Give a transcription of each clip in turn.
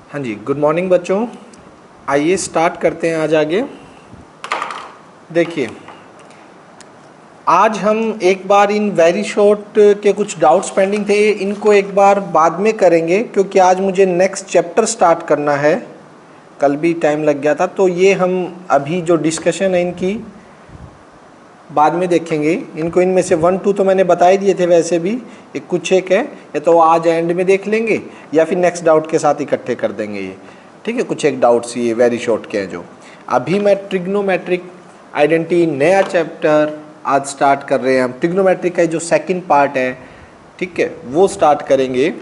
हाँ जी, good morning बच्चों। आइए स्टार्ट करते हैं आज आगे। देखिए, आज हम एक बार इन वेरी शॉर्ट के कुछ डाउट्स पेंडिंग थे, इनको एक बार बाद में करेंगे क्योंकि आज मुझे नेक्स्ट चैप्टर स्टार्ट करना है। कल भी टाइम लग गया था, तो ये हम अभी जो डिस्कशन है इनकी बाद में देखेंगे। इनको इनमें से 1 2 तो मैंने बता ही दिए थे, वैसे भी एक कुछ एक है, या तो आज एंड में देख लेंगे या फिर नेक्स्ट डाउट के साथ इकट्ठे कर देंगे ये। ठीक है, कुछ एक डाउट्स ये वेरी शॉर्ट के हैं जो अभी मैं ट्रिग्नोमेट्रिक आइडेंटिटी नया चैप्टर आज स्टार्ट कर रहे हैं हम। ट्रिग्नोमेट्रिक का जो सेकंड पार्ट है, ठीक है, वो स्टार्ट करेंगे,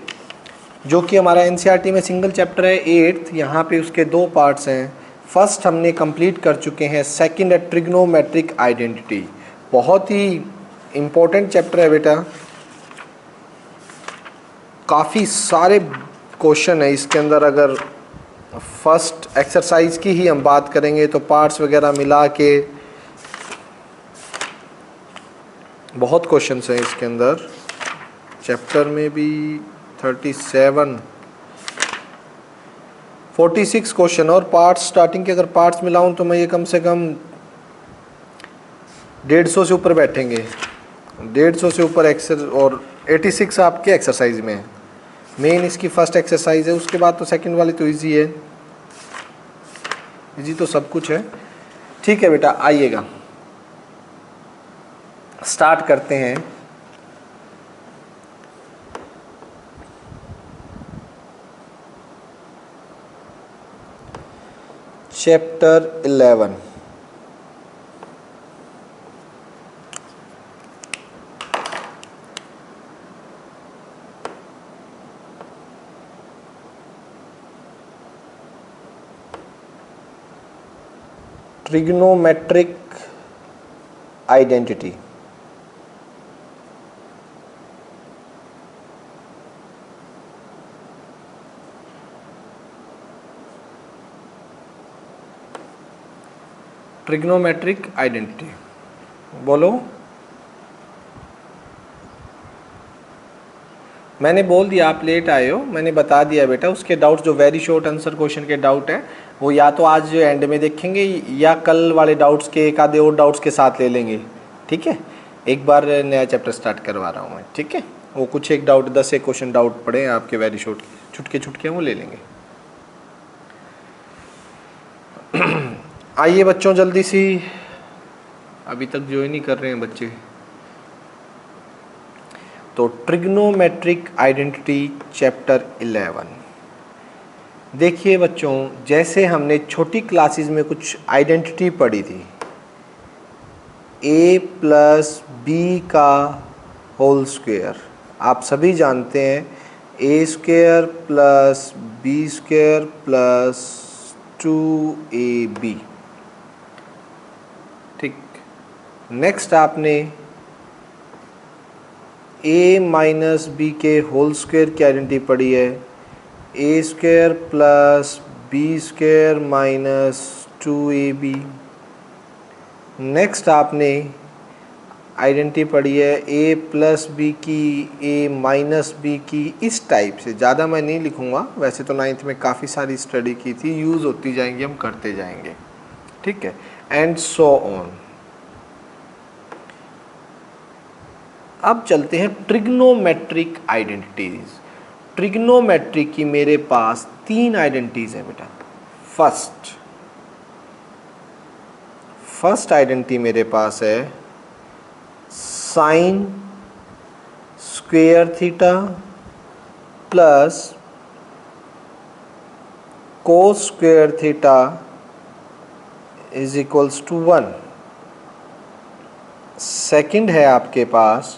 जो कि हमारा एनसीईआरटी में सिंगल चैप्टर है 8th। यहाँ पे उसके 2 पार्ट्स हैं। फर्स्ट हमने कंप्लीट कर चुके हैं, सेकंड है ट्रिग्नोमेट्रिक आइडेंटिटी। बहुत ही इम्पोर्टेंट चैप्टर है बेटा, काफ़ी सारे क्वेश्चन है इसके अंदर। अगर फर्स्ट एक्सरसाइज की ही हम बात करेंगे तो पार्ट्स वगैरह मिला के बहुत क्वेश्चंस हैं इसके अंदर। चैप्टर में भी 46 क्वेश्चन, और पार्ट्स स्टार्टिंग के अगर पार्ट्स मिलाऊं तो मैं ये कम से कम 150 से ऊपर बैठेंगे। 150 से ऊपर और 86 आपके एक्सरसाइज में है। मेन इसकी फर्स्ट एक्सरसाइज है, उसके बाद तो सेकंड वाली तो इजी है। इजी तो सब कुछ है। ठीक है बेटा, आइएगा स्टार्ट करते हैं। Chapter 11, trigonometric identity. Trigonometric identity बोलो। मैंने बोल दिया, आप लेट आए हो, मैंने बता दिया बेटा। उसके डाउट्स जो वेरी शॉर्ट आंसर क्वेश्चन के डाउट है वो या तो आज एंड में देखेंगे या कल वाले डाउट्स के एक आधे और डाउट्स के साथ ले लेंगे। ठीक है, एक बार नया चैप्टर स्टार्ट करवा रहा हूँ मैं। ठीक है, वो कुछ एक डाउट 10 एक क्वेश्चन डाउट पड़े हैं आपके वेरी शॉर्ट, छुटके वो ले लेंगे। आइए बच्चों जल्दी सी, अभी तक ज्वाइन ही कर रहे हैं बच्चे। तो ट्रिग्नोमेट्रिक आइडेंटिटी चैप्टर 11। देखिए बच्चों, जैसे हमने छोटी क्लासेस में कुछ आइडेंटिटी पढ़ी थी, a प्लस बी का होल स्क्वायर, आप सभी जानते हैं a square plus B square plus 2ab। ठीक, नेक्स्ट आपने a माइनस बी के होल स्क्वायर की आइडेंटिटी पढ़ी है, a square plus B square minus 2ab। Next आपने आइडेंटिटी पढ़ी है a प्लस बी की, a माइनस बी की। इस टाइप से ज़्यादा मैं नहीं लिखूँगा, वैसे तो 9th में काफ़ी सारी स्टडी की थी, यूज़ होती जाएंगी, हम करते जाएंगे। ठीक है, एंड सो ऑन। अब चलते हैं ट्रिग्नोमेट्रिक आइडेंटिटीज। ट्रिग्नोमेट्रिक की मेरे पास 3 आइडेंटिटीज हैं बेटा। फर्स्ट आइडेंटिटी मेरे पास है sine square theta plus cos square theta is equals to 1। Second है आपके पास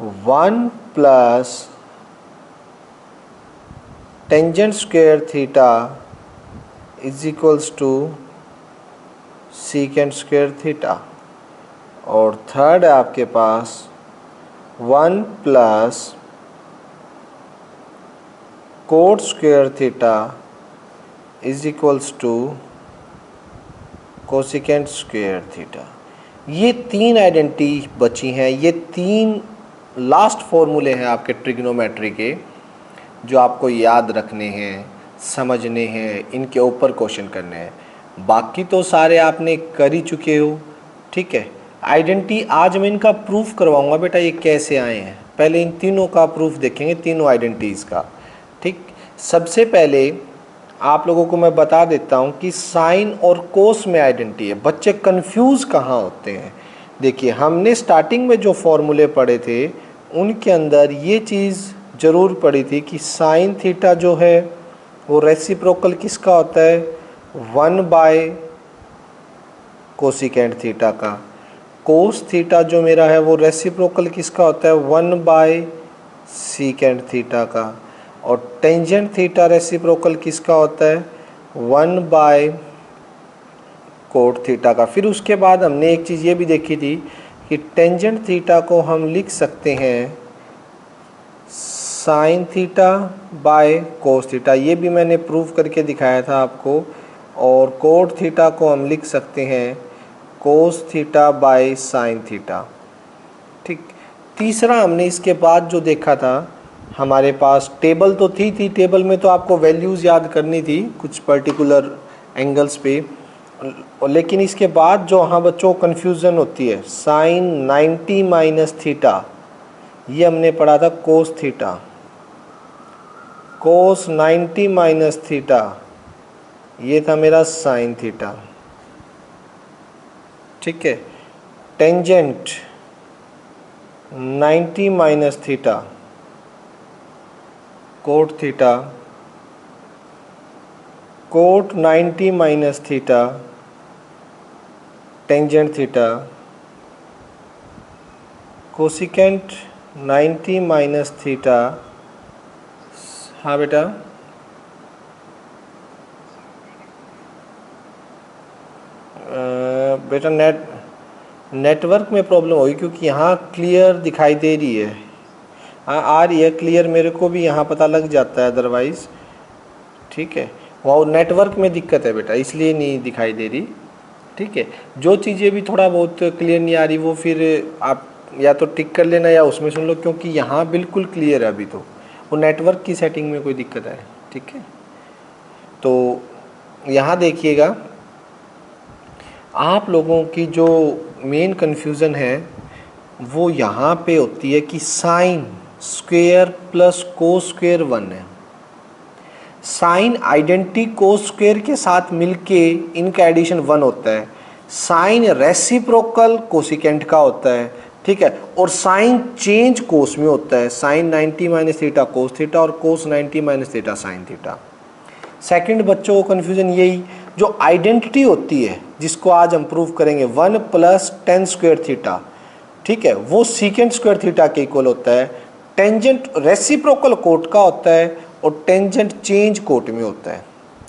1 plus tangent square theta is equals to secant square theta. और थर्ड है आपके पास 1 plus cot square theta is equals to cosecant square theta. ये 3 identity बची हैं। ये 3 लास्ट फॉर्मूले हैं आपके ट्रिग्नोमेट्री के, जो आपको याद रखने हैं। समझने हैं, इनके ऊपर क्वेश्चन करने हैं। बाकी तो सारे आपने कर ही चुके हो, ठीक है। आइडेंटिटी आज मैं इनका प्रूफ करवाऊंगा बेटा, ये कैसे आए हैं। पहले इन तीनों का प्रूफ देखेंगे, तीनों आइडेंटिटीज़ का, ठीक। सबसे पहले आप लोगों को मैं बता देता हूं कि साइन और कोस में आइडेंटिटी है। बच्चे कंफ्यूज कहाँ होते हैं। देखिए, हमने स्टार्टिंग में जो फॉर्मूले पढ़े थे उनके अंदर ये चीज़ ज़रूर पड़ी थी कि साइन थीटा जो है वो रेसिप्रोकल किसका होता है, 1 कोसिकेंट थीटा का। कोस थीटा जो मेरा है वो रेसिप्रोकल किसका होता है, 1 सीकेंट थीटा का। और टेंजेंट थीटा रेसिप्रोकल किसका होता है, 1 कोट थीटा का। फिर उसके बाद हमने एक चीज़ ये भी देखी थी कि टेंजेंट थीटा को हम लिख सकते हैं sign theta by cos theta, ये भी मैंने प्रूव करके दिखाया था आपको। और कोट थीटा को हम लिख सकते हैं कोस थीटा बाय साइन थीटा, ठीक। तीसरा हमने इसके बाद जो देखा था, हमारे पास टेबल तो थी टेबल में तो आपको वैल्यूज़ याद करनी थी कुछ पर्टिकुलर एंगल्स पे। लेकिन इसके बाद जो हाँ बच्चों कन्फ्यूज़न होती है, साइन 90 माइनस थीटा, ये हमने पढ़ा था cos theta. Cos 90 minus theta ये था मेरा साइन थीटा, ठीक है। Tangent 90 minus theta cot theta, cot 90 minus theta tangent theta, cosecant 90 minus theta, हाँ बेटा, बेटा नेटवर्क में प्रॉब्लम होगी क्योंकि यहाँ क्लियर दिखाई दे रही है। हाँ आ रही है क्लियर, मेरे को भी यहाँ पता लग जाता है अदरवाइज़, ठीक है। वो नेटवर्क में दिक्कत है बेटा, इसलिए नहीं दिखाई दे रही, ठीक है। जो चीज़ें भी थोड़ा बहुत क्लियर नहीं आ रही वो फिर आप या तो टिक कर लेना या उसमें सुन लो, क्योंकि यहाँ बिल्कुल क्लियर है अभी तो। वो नेटवर्क की सेटिंग में कोई दिक्कत है, ठीक है। तो यहाँ देखिएगा, आप लोगों की जो मेन कन्फ्यूज़न है वो यहाँ पे होती है कि sine square plus cos square 1 है। साइन आइडेंटिटी कोस स्क्वेयर के साथ मिलके इनका एडिशन 1 होता है। साइन रेसिप्रोकल कोसिकेंट का होता है, ठीक है। और साइन चेंज कोस में होता है, sine 90 minus theta cos theta और cos 90 minus theta sine theta. Second बच्चों को कन्फ्यूजन यही, जो आइडेंटिटी होती है जिसको आज हम प्रूव करेंगे 1 प्लस टेन स्क्वेयर थीटा, ठीक है, वो सीकेंट स्क्वायर थीटा के इक्वल होता है। टेंजेंट रेसिप्रोकल कोट का होता है और टेंजेंट चेंज कोट में होता है।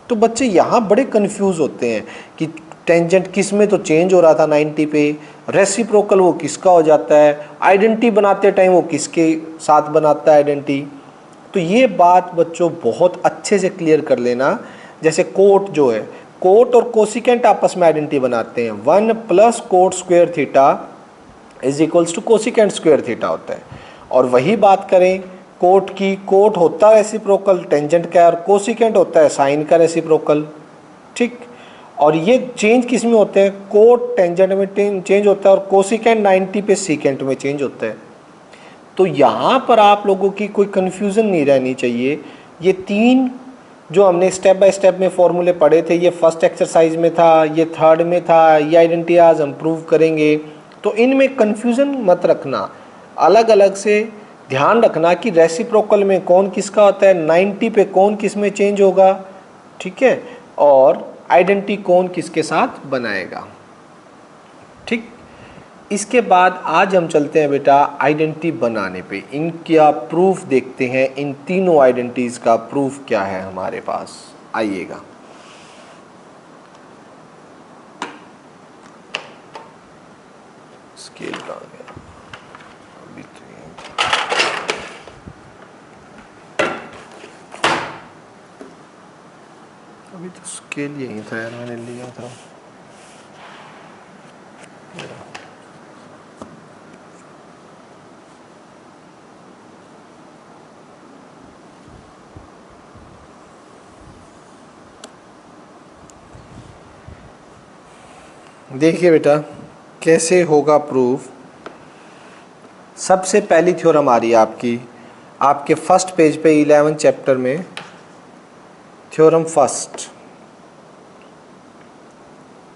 तो बच्चे यहाँ बड़े कंफ्यूज होते हैं कि टेंजेंट किस में तो चेंज हो रहा था 90 पे, रेसिप्रोकल वो किसका हो जाता है, आइडेंटिटी बनाते टाइम वो किसके साथ बनाता है आइडेंटिटी। तो ये बात बच्चों बहुत अच्छे से क्लियर कर लेना। जैसे कोट जो है, कोट और कोसिकेंट आपस में आइडेंटिटी बनाते हैं, 1 plus cot square theta is equals to cosecant square theta होता है। और वही बात करें कोट की, कोट होता है रेसिप्रोकल टेंजेंट का और कोसिकेंट होता है साइन का रेसिप्रोकल, ठीक। और ये चेंज किस में होते हैं, कोट टेंजेंट में चेंज होता है और कोसिकेंट 90 पे सीकेंट में चेंज होता है। तो यहाँ पर आप लोगों की कोई कन्फ्यूज़न नहीं रहनी चाहिए। ये तीन जो हमने स्टेप बाय स्टेप में फॉर्मूले पढ़े थे, ये फर्स्ट एक्सरसाइज में था, ये थर्ड में था, ये आइडेंटिटी आज हम प्रूव करेंगे। तो इनमें कन्फ्यूज़न मत रखना, अलग अलग से ध्यान रखना कि रेसिप्रोकल में कौन किसका होता है, 90 पे कौन किस में चेंज होगा, ठीक है, और आइडेंटिटी कौन किसके साथ बनाएगा, ठीक। इसके बाद आज हम चलते हैं बेटा आइडेंटिटी बनाने पे, इनका प्रूफ देखते हैं। इन तीनों आइडेंटिटीज़ का प्रूफ क्या है हमारे पास, आइएगा। स्केल कहाँ गया, अभी तो स्केल यही था यार, मैंने लिया था। देखिए बेटा कैसे होगा प्रूफ। सबसे पहली थ्योरम आ रही है आपके फर्स्ट पेज पे 11 चैप्टर में। Theorem first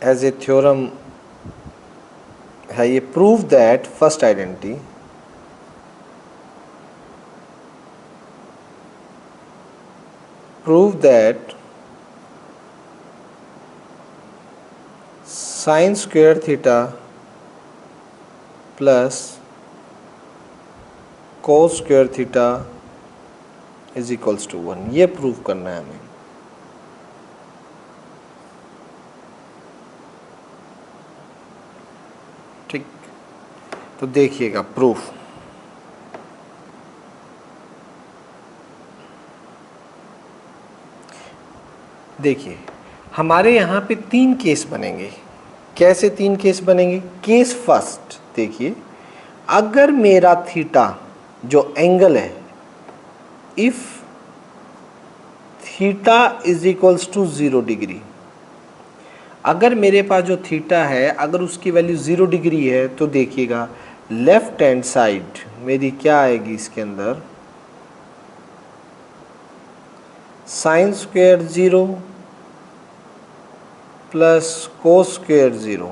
as a theorem है ये, prove that first identity prove that sine square theta plus cos square theta is equals to 1। ये प्रूव करना है हमें। ठीक, तो देखिएगा प्रूफ। देखिए हमारे यहाँ पे 3 केस बनेंगे। कैसे 3 केस बनेंगे? केस फर्स्ट देखिए, अगर मेरा थीटा जो एंगल है, if theta is equals to 0 degree, अगर मेरे पास जो थीटा है अगर उसकी वैल्यू 0 डिग्री है तो देखिएगा लेफ्ट हैंड साइड मेरी क्या आएगी इसके अंदर, sine square 0 plus cos square 0।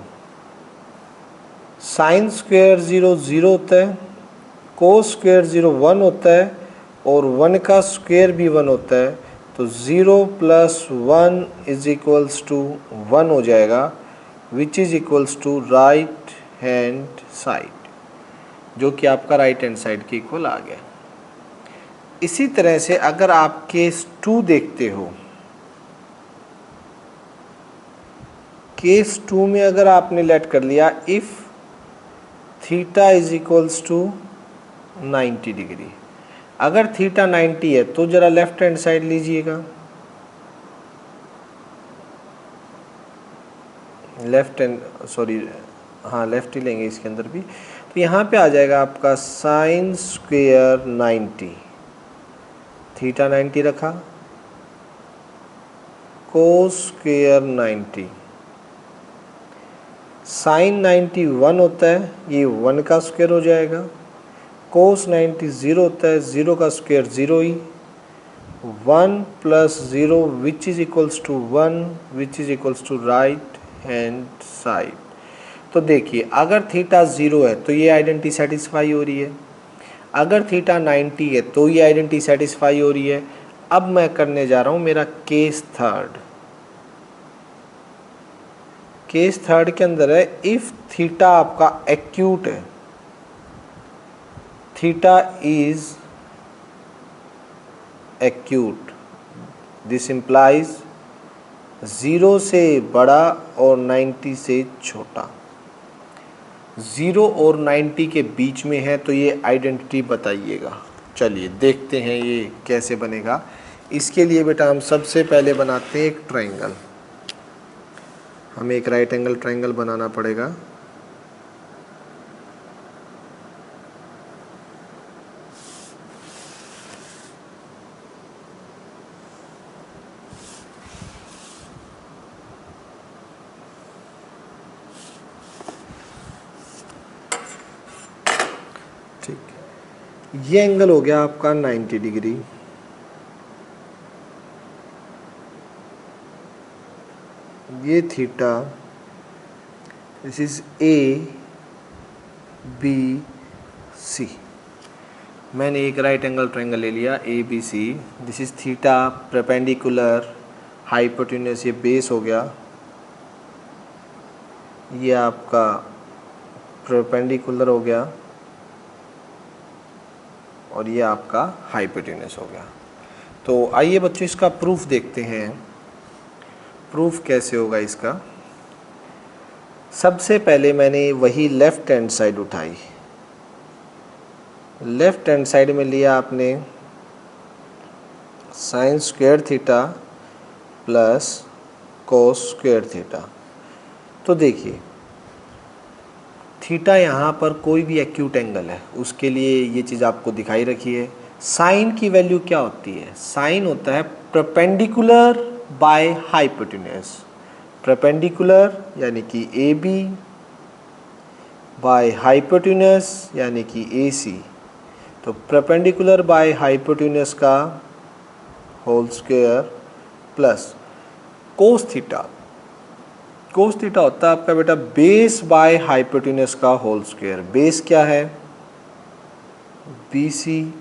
Sine square 0 0 होता है, कोस स्क्वायर 0 1 होता है और 1 का स्क्वायर भी 1 होता है, तो 0 प्लस 1 इज इक्वल्स टू 1 हो जाएगा, which is equals to right hand side, जो कि आपका राइट हैंड साइड के इक्वल आ गया। इसी तरह से अगर आप केस 2 देखते हो, केस 2 में अगर आपने लेट कर लिया if theta is equals to 90 degree, अगर थीटा 90 है तो जरा लेफ्ट हैंड साइड लीजिएगा, लेफ्ट हैंड सॉरी हाँ लेफ्ट ही लेंगे इसके अंदर भी, तो यहाँ पे आ जाएगा आपका साइन स्क्वेयर 90, थीटा 90 रखा, कोस स्क्वेयर 90, साइन 90 1 होता है, ये 1 का स्क्वायर हो जाएगा, कोस 90 0 होता है, 0 का स्क्वायर 0 ही, 1 plus 0 which is equals to 1, which is equals to right hand side. तो देखिए अगर थीटा 0 है तो ये आइडेंटिटी सेटिस्फाई हो रही है, अगर थीटा 90 है तो ये आइडेंटिटी सेटिस्फाई हो रही है। अब मैं करने जा रहा हूँ मेरा केस थर्ड। केस थर्ड के अंदर है इफ थीटा आपका एक्यूट है, theta is acute, this implies 0 से बड़ा और 90 से छोटा, 0 और 90 के बीच में है तो ये आइडेंटिटी बताइएगा। चलिए देखते हैं ये कैसे बनेगा। इसके लिए बेटा हम सबसे पहले बनाते हैं एक ट्रायंगल, हमें एक राइट एंगल ट्रायंगल बनाना पड़ेगा। ठीक, ये एंगल हो गया आपका 90 डिग्री, ये theta, this is A B C. मैंने एक राइट एंगल ट्रायंगल ले लिया A B C, this is theta perpendicular hypotenuse, ये बेस हो गया, ये आपका परपेंडिकुलर हो गया और ये आपका हाइपोटेन्यूस हो गया। तो आइए बच्चों इसका प्रूफ देखते हैं। प्रूफ कैसे होगा इसका? सबसे पहले मैंने वही लेफ्ट हैंड साइड उठाई, लेफ्ट हैंड साइड में लिया आपने sign square theta plus cos square theta. तो देखिए थीटा यहाँ पर कोई भी एक्यूट एंगल है उसके लिए ये चीज़ आपको दिखाई रखी है। साइन की वैल्यू क्या होती है? साइन होता है परपेंडिकुलर बाय हाइपोटेन्यूस, परपेंडिकुलर यानी कि ए बी बाय हाइपोटेन्यूस यानी कि ए सी। तो परपेंडिकुलर बाय हाइपोटेन्यूस का whole square plus cos theta. Cos theta होता है आपका बेटा बेस बाय हाइपोटेन्यूस का होल स्क्वायर। बेस क्या है? B C.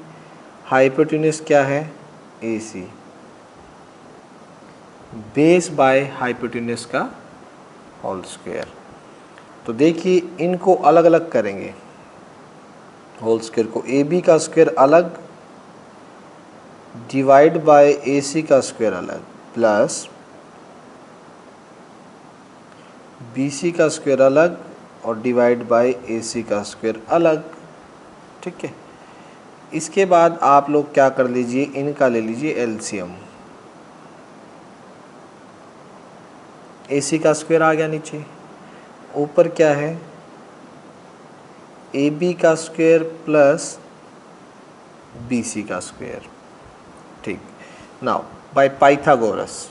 हाइपोटेन्यूस क्या है? A C. Base by hypotenuse का होल स्क्वायर। तो देखिए इनको अलग अलग करेंगे, होल स्क्वायर को। ए बी का स्क्वायर अलग डिवाइड बाय ए सी का स्क्वायर अलग प्लस बी सी का स्क्वायर अलग और डिवाइड बाय ए सी का स्क्वायर अलग। ठीक है, इसके बाद आप लोग क्या कर लीजिए, इनका ले लीजिए एलसीएम। ए सी का स्क्वायर आ गया नीचे, ऊपर क्या है? ए बी का स्क्वायर प्लस बी सी का स्क्वायर। ठीक, नाउ बाय पाइथागोरस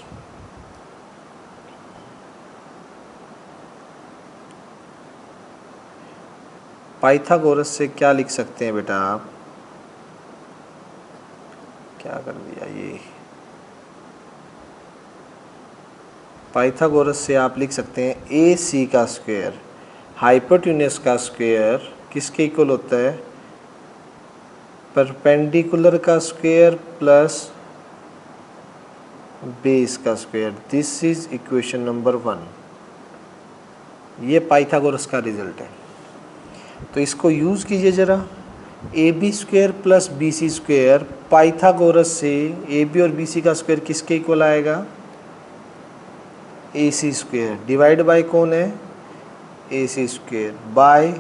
पाइथागोरस से क्या लिख सकते हैं बेटा आप? क्या कर दिया ये? पाइथागोरस से आप लिख सकते हैं ए सी का स्क्वायर हाइपोटेन्यूस का स्क्वायर किसके इक्वल होता है? परपेंडिकुलर का स्क्वायर प्लस बेस का square. This is equation number 1। ये पाइथागोरस का रिजल्ट है। तो इसको यूज़ कीजिए ज़रा। A B square plus B C square, Pythagoras से ए बी और बी सी का स्क्वायर किसके इक्वल आएगा? ए सी स्क्वायर डिवाइड बाय कौन है? ए सी स्क्वायर बाय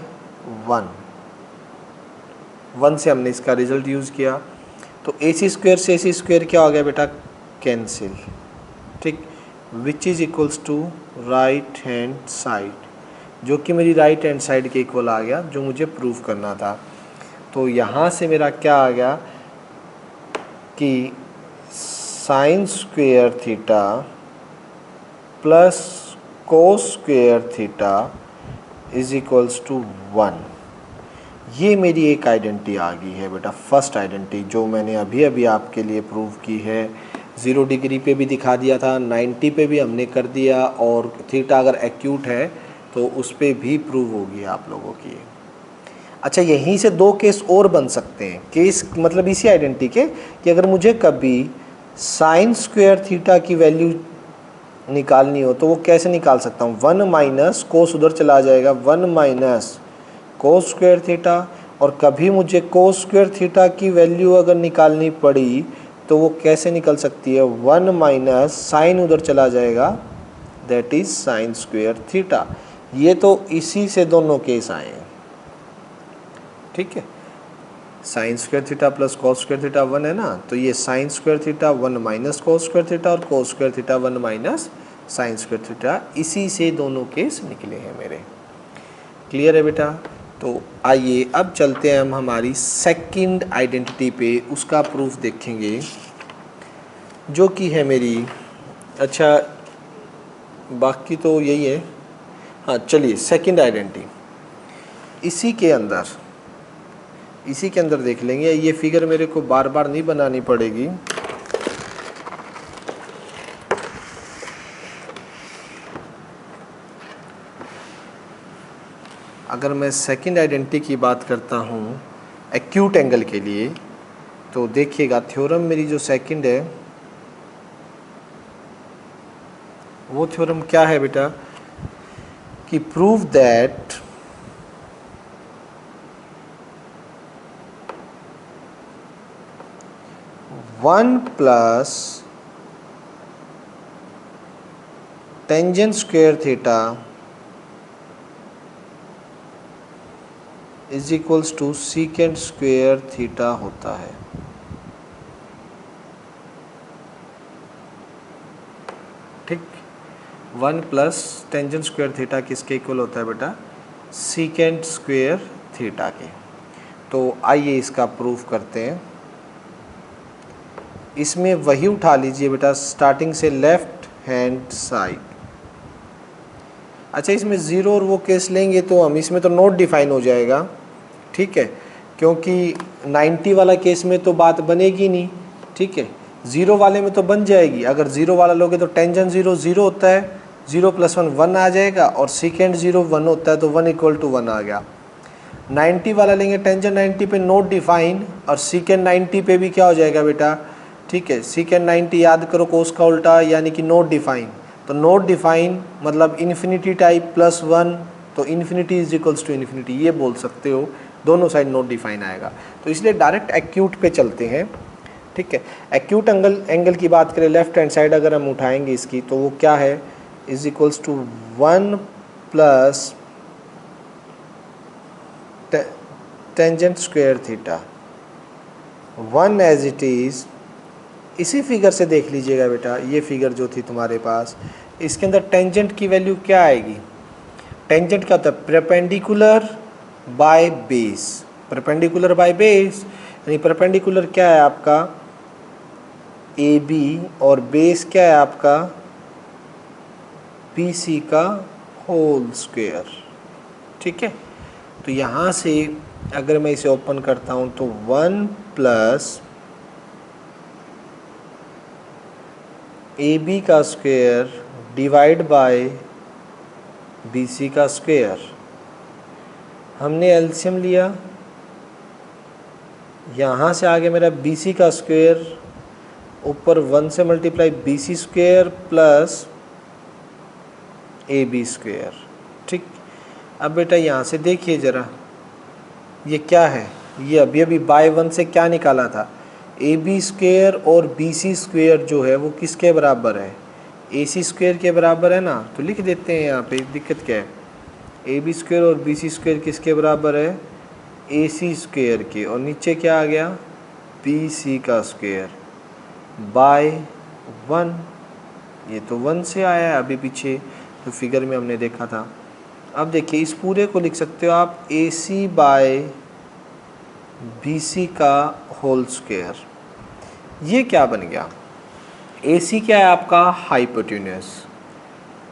1 से हमने इसका रिजल्ट यूज़ किया। तो ए सी स्क्वायर से ए सी स्क्वायर क्या हो गया बेटा? कैंसिल। ठीक, which is equals to right hand side, जो कि मेरी राइट हैंड साइड के इक्वल आ गया, जो मुझे प्रूव करना था। तो यहाँ से मेरा क्या आ गया कि sine square theta plus cos square theta is equals to 1। ये मेरी एक आइडेंटिटी आ गई है बेटा, फर्स्ट आइडेंटिटी, जो मैंने अभी अभी आपके लिए प्रूव की है। 0 डिग्री पे भी दिखा दिया था, 90 पे भी हमने कर दिया, और थीटा अगर एक्यूट है तो उस पर भी प्रूव होगी आप लोगों की। अच्छा, यहीं से 2 केस और बन सकते हैं। केस मतलब इसी आइडेंटिटी के, कि अगर मुझे कभी साइन स्क्वायर थीटा की वैल्यू निकालनी हो तो वो कैसे निकाल सकता हूँ? 1 माइनस कोस उधर चला जाएगा, 1 माइनस कोस स्क्वायर थीटा। और कभी मुझे कोस स्क्वायर थीटा की वैल्यू अगर निकालनी पड़ी तो वो कैसे निकल सकती है? 1 माइनस साइन उधर चला जाएगा, that is sine square theta. ये तो इसी से दोनों केस आए हैं। ठीक है, sine square theta plus cos square theta 1 है ना, तो ये sine square theta 1 minus cos square theta और cos square theta 1 minus sine square theta, इसी से दोनों केस निकले हैं मेरे। क्लियर है बेटा? तो आइए अब चलते हैं हम हमारी सेकंड आइडेंटिटी पे, उसका प्रूफ देखेंगे, जो कि है मेरी। अच्छा, बाकी तो यही है। हाँ चलिए, सेकंड आइडेंटिटी इसी के अंदर देख लेंगे। ये फिगर मेरे को बार बार नहीं बनानी पड़ेगी। अगर मैं सेकंड आइडेंटिटी की बात करता हूँ एक्यूट एंगल के लिए, तो देखिएगा थ्योरम मेरी जो सेकंड है वो थ्योरम क्या है बेटा? कि prove that one plus tangent square theta is equals to secant square theta होता है। ठीक, 1 प्लस टेंजेंट स्क्वायर थीटा किसके इक्वल होता है बेटा? सीकेंट स्क्वायर थीटा के। तो आइए इसका प्रूफ करते हैं। इसमें वही उठा लीजिए बेटा, स्टार्टिंग से लेफ्ट हैंड साइड। अच्छा, इसमें ज़ीरो और वो केस लेंगे तो हम इसमें तो नॉट डिफाइन हो जाएगा, ठीक है, क्योंकि 90 वाला केस में तो बात बनेगी नहीं, ठीक है। ज़ीरो वाले में तो बन जाएगी। अगर ज़ीरो वाला लोगे तो टेंजेंट ज़ीरो ज़ीरो होता है, 0 + 1 1 आ जाएगा, और सेकेंड 0 1 होता है तो 1 = 1 आ गया। 90 वाला लेंगे, टेंजेंट 90 पे नोट डिफाइन, और सीकेंड 90 पे भी क्या हो जाएगा बेटा, ठीक है, सीकेंड 90 याद करो कोस का उल्टा यानी कि नोट डिफाइन। तो नोट डिफाइन मतलब इन्फिनिटी टाइप +1, तो इन्फिनिटी = इन्फिनिटी, ये बोल सकते हो, दोनों साइड नोट डिफाइन आएगा। तो इसलिए डायरेक्ट एक्यूट पे चलते हैं, ठीक है। एक्यूट एंगल की बात करें, लेफ्ट हैंड साइड अगर हम उठाएंगे इसकी, तो वो क्या है, = 1 + tangent square theta, 1 as it is. इसी फिगर से देख लीजिएगा बेटा, ये फिगर जो थी तुम्हारे पास, इसके अंदर टेंजेंट की वैल्यू क्या आएगी। टेंजेंट क्या होता है, perpendicular by base, perpendicular by base, यानी परपेंडिकुलर क्या है आपका ए बी, और बेस क्या है आपका बी सी का होल स्क्वायर, ठीक है। तो यहाँ से अगर मैं इसे ओपन करता हूँ तो 1 + AB का स्क्वायर डिवाइड बाय BC का स्क्वायर, हमने एलसीएम लिया, यहाँ से आगे मेरा BC का स्क्वायर, ऊपर 1 से multiply BC square plus AB square, ठीक। अब बेटा यहाँ से देखिए ज़रा, ये क्या है, ये अभी अभी बाय 1 से क्या निकाला था, AB स्क्वायर और BC स्क्वायर जो है वो किसके बराबर है, AC स्क्वायर के बराबर है ना। तो लिख देते हैं यहाँ पे, दिक्कत क्या है, AB स्क्वायर और BC स्क्वायर किसके बराबर है, AC स्क्वायर के, और नीचे क्या आ गया, BC का स्क्वायर बाय 1, ये तो 1 से आया है अभी पीछे, तो फिगर में हमने देखा था। अब देखिए इस पूरे को लिख सकते हो आप AC बाय BC का होल स्क्वायर। ये क्या बन गया, AC क्या है आपका hypotenuse,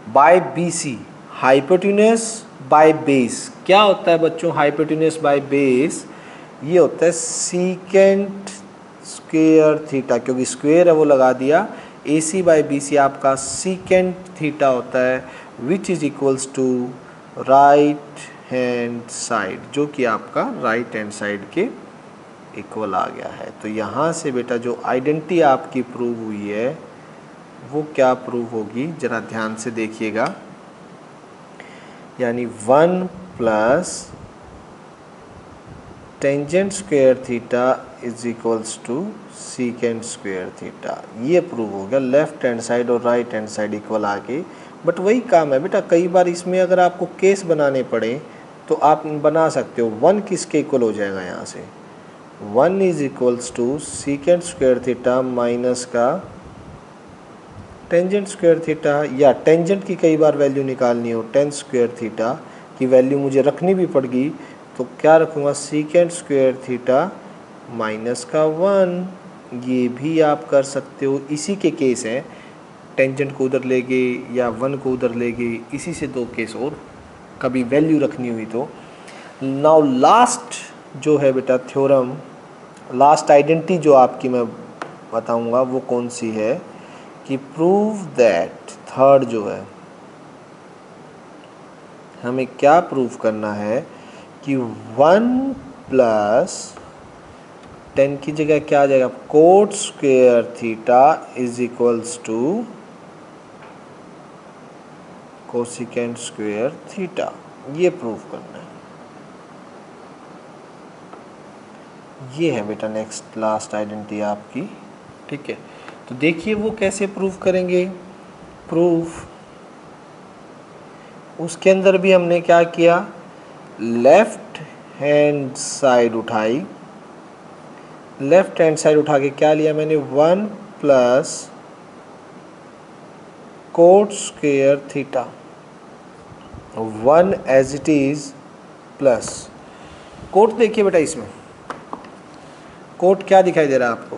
by BC hypotenuse by base. क्या होता है बच्चों हाइपोटेन्यूस बाय बेस, ये होता है सीकेंट स्क्वायर थीटा, क्योंकि स्क्वायर है वो लगा दिया। AC बाय BC आपका सीकेंट थीटा होता है, which is equals to right hand side, जो कि आपका राइट हैंड साइड के इक्वल आ गया है। तो यहाँ से बेटा जो आइडेंटिटी आपकी प्रूव हुई है वो क्या प्रूव होगी, जरा ध्यान से देखिएगा, यानी 1 + tangent square theta is equals to secant square theta, ये प्रूव हो गया। लेफ्ट हैंड साइड और राइट हैंड साइड इक्वल आ गई। बट वही काम है बेटा, कई बार इसमें अगर आपको केस बनाने पड़े तो आप बना सकते हो। 1 किसके इक्वल हो जाएगा, यहाँ से 1 = सीकेंट स्क्वायर थीटा माइनस का टेंजेंट स्क्वायर थीटा, या टेंजेंट की कई बार वैल्यू निकालनी हो, टेन स्क्वायर थीटा की वैल्यू मुझे रखनी भी पड़गी, तो क्या रखूँगा, सीकेंट स्क्वायर थीटा माइनस का 1, ये भी आप कर सकते हो। इसी के केस हैं, टेंजेंट को उधर ले गए या 1 को उधर ले गए, इसी से 2 केस और कभी वैल्यू रखनी हुई तो। नाउ लास्ट जो है बेटा थ्योरम, लास्ट आइडेंटिटी जो आपकी मैं बताऊंगा वो कौन सी है, कि प्रूव दैट, थर्ड जो है हमें क्या प्रूव करना है कि 1 + 10 की जगह क्या आ जाएगा, cot square theta is equals to cosecant square theta, ये प्रूव करना है। ये है बेटा नेक्स्ट लास्ट आइडेंटिटी आपकी, ठीक है। तो देखिए वो कैसे प्रूव करेंगे, प्रूफ उसके अंदर भी हमने क्या किया, लेफ्ट हैंड साइड उठाई, लेफ्ट हैंड साइड उठा के क्या लिया मैंने, 1 + cot square theta, 1 as it is plus cot. देखिए बेटा इसमें कोट क्या दिखाई दे रहा है आपको,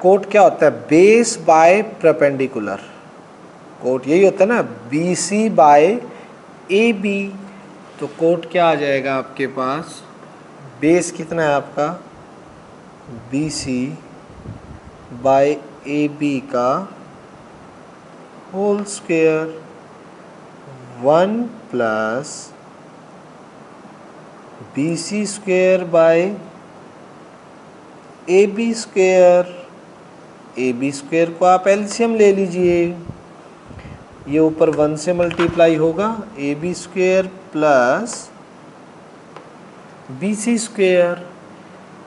कोट क्या होता है, बेस बाय परपेंडिकुलर, कोट यही होता है ना, BC बाय ए बी, तो कोट क्या आ जाएगा आपके पास, बेस कितना है आपका B C by A B का whole square 1 plus B C square by A B square. A B square को आप एलसीएम ले लीजिए, ये ऊपर 1 से मल्टीप्लाई होगा, A B square plus B C square,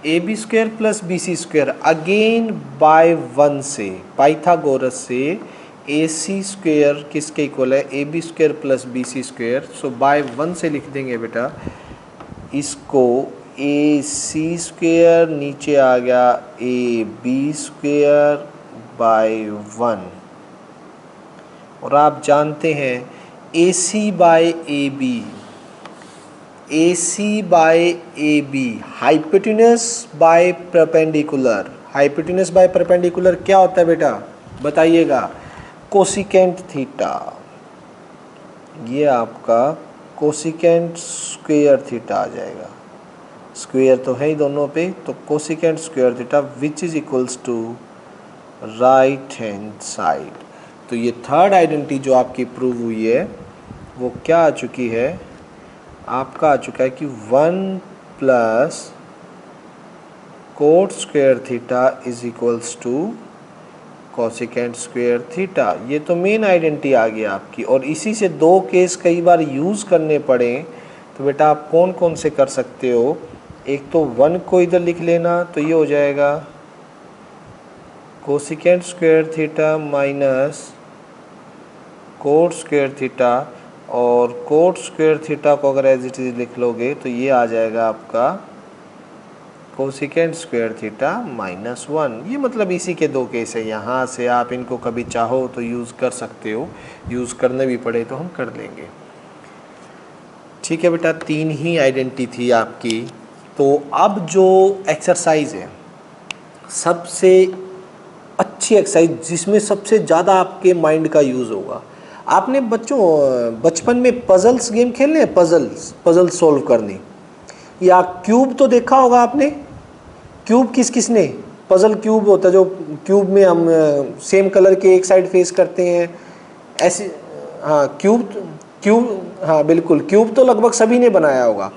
A B square plus B C square again by 1 से, Pythagoras से ए सी स्क्वायर किसके इक्वल है, A B square plus B C square. So by 1 से लिख देंगे बेटा इसको, ए सी स्क्वायर नीचे आ गया ए बी स्क्वायर बाय 1, और आप जानते हैं A C by A B, A C by A B hypotenuse by perpendicular, hypotenuse by perpendicular क्या होता है बेटा बताइएगा, कोसिकेंट थीटा, ये आपका कोसिकेंट स्क्वायर थीटा आ जाएगा, स्क्वायर तो है ही दोनों पे, तो cosecant square theta which is equals to right hand side. तो ये थर्ड आइडेंटिटी जो आपकी प्रूव हुई है वो क्या आ चुकी है, आपका आ चुका है कि 1 plus cot square theta is equals to cosecant square theta. ये तो मेन आइडेंटिटी आ गई आपकी, और इसी से दो केस कई बार यूज़ करने पड़े तो बेटा आप कौन कौन से कर सकते हो, एक तो 1 को इधर लिख लेना, तो ये हो जाएगा cosecant square theta minus coat square theta, और कोट स्क्वायर थीटा को अगर एज इट इज लिख लोगे तो ये आ जाएगा आपका कोसिकेंट स्क्वायर थीटा माइनस 1। ये मतलब इसी के दो केस है, यहाँ से आप इनको कभी चाहो तो यूज़ कर सकते हो, यूज़ करने भी पड़े तो हम कर लेंगे। ठीक है बेटा, 3 ही आइडेंटिटी थी आपकी। तो अब जो एक्सरसाइज है सबसे अच्छी एक्सरसाइज जिसमें सबसे ज़्यादा आपके माइंड का यूज़ होगा, आपने बचपन में पजल्स गेम खेलने हैं, पजल सॉल्व करनी, या क्यूब तो देखा होगा आपने, क्यूब किसने, पजल क्यूब होता है जो क्यूब में हम सेम कलर के एक साइड फेस करते हैं ऐसे, हाँ क्यूब हाँ बिल्कुल, क्यूब तो लगभग सभी ने बनाया होगा।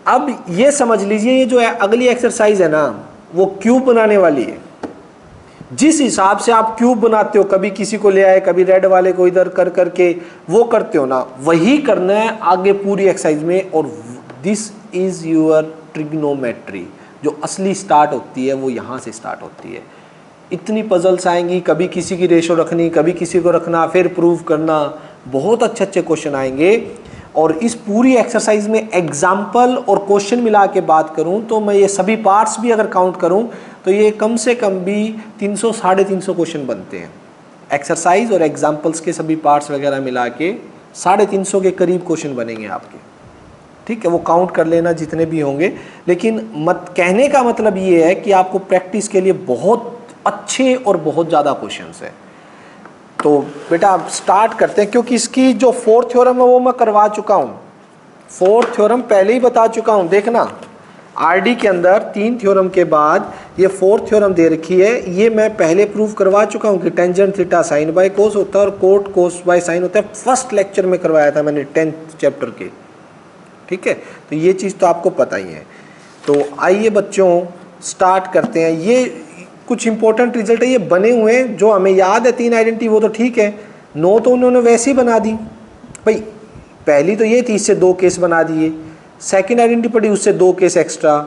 अब ये समझ लीजिए ये जो अगली एक्सरसाइज है ना वो क्यूब बनाने वाली है। जिस हिसाब से आप क्यूब बनाते हो, कभी किसी को ले आए, कभी रेड वाले को इधर कर करके वो करते हो ना, वही करना है आगे पूरी एक्सरसाइज में। और दिस इज योर ट्रिग्नोमेट्री, जो असली स्टार्ट होती है वो यहाँ से स्टार्ट होती है। इतनी पजल्स आएंगी, कभी किसी की रेशो रखनी, कभी किसी को रखना, फिर प्रूव करना, बहुत अच्छे अच्छे क्वेश्चन आएंगे। और इस पूरी एक्सरसाइज में एग्जाम्पल और क्वेश्चन मिला के बात करूं तो मैं ये सभी पार्ट्स भी अगर काउंट करूं तो ये कम से कम भी 300 साढ़े 300 क्वेश्चन बनते हैं। एक्सरसाइज और एग्जाम्पल्स के सभी पार्ट्स वगैरह मिला के 350 के करीब क्वेश्चन बनेंगे आपके। ठीक है, वो काउंट कर लेना जितने भी होंगे। लेकिन कहने का मतलब ये है कि आपको प्रैक्टिस के लिए बहुत अच्छे और बहुत ज़्यादा क्वेश्चंस है। तो बेटा आप स्टार्ट करते हैं, क्योंकि इसकी जो 4th थ्योरम है वो मैं करवा चुका हूँ। 4th थ्योरम पहले ही बता चुका हूँ। देखना आरडी के अंदर 3 थ्योरम के बाद ये 4th थ्योरम दे रखी है, ये मैं पहले प्रूव करवा चुका हूँ कि टेंजेंट थीटा साइन बाय कोस होता है और कोट कोस बाय साइन होता है। फर्स्ट लेक्चर में करवाया था मैंने 10th चैप्टर के। ठीक है, तो ये चीज़ तो आपको पता ही है। तो आइए बच्चों स्टार्ट करते हैं। ये कुछ इंपॉर्टेंट रिजल्ट है, ये बने हुए हैं जो हमें याद है 3 आइडेंटिटी, वो तो ठीक है। 9 तो उन्होंने वैसे ही बना दी भाई। पहली तो ये थी, इससे 2 केस बना दिए। सेकंड आइडेंटिटी पड़ी, उससे 2 केस एक्स्ट्रा।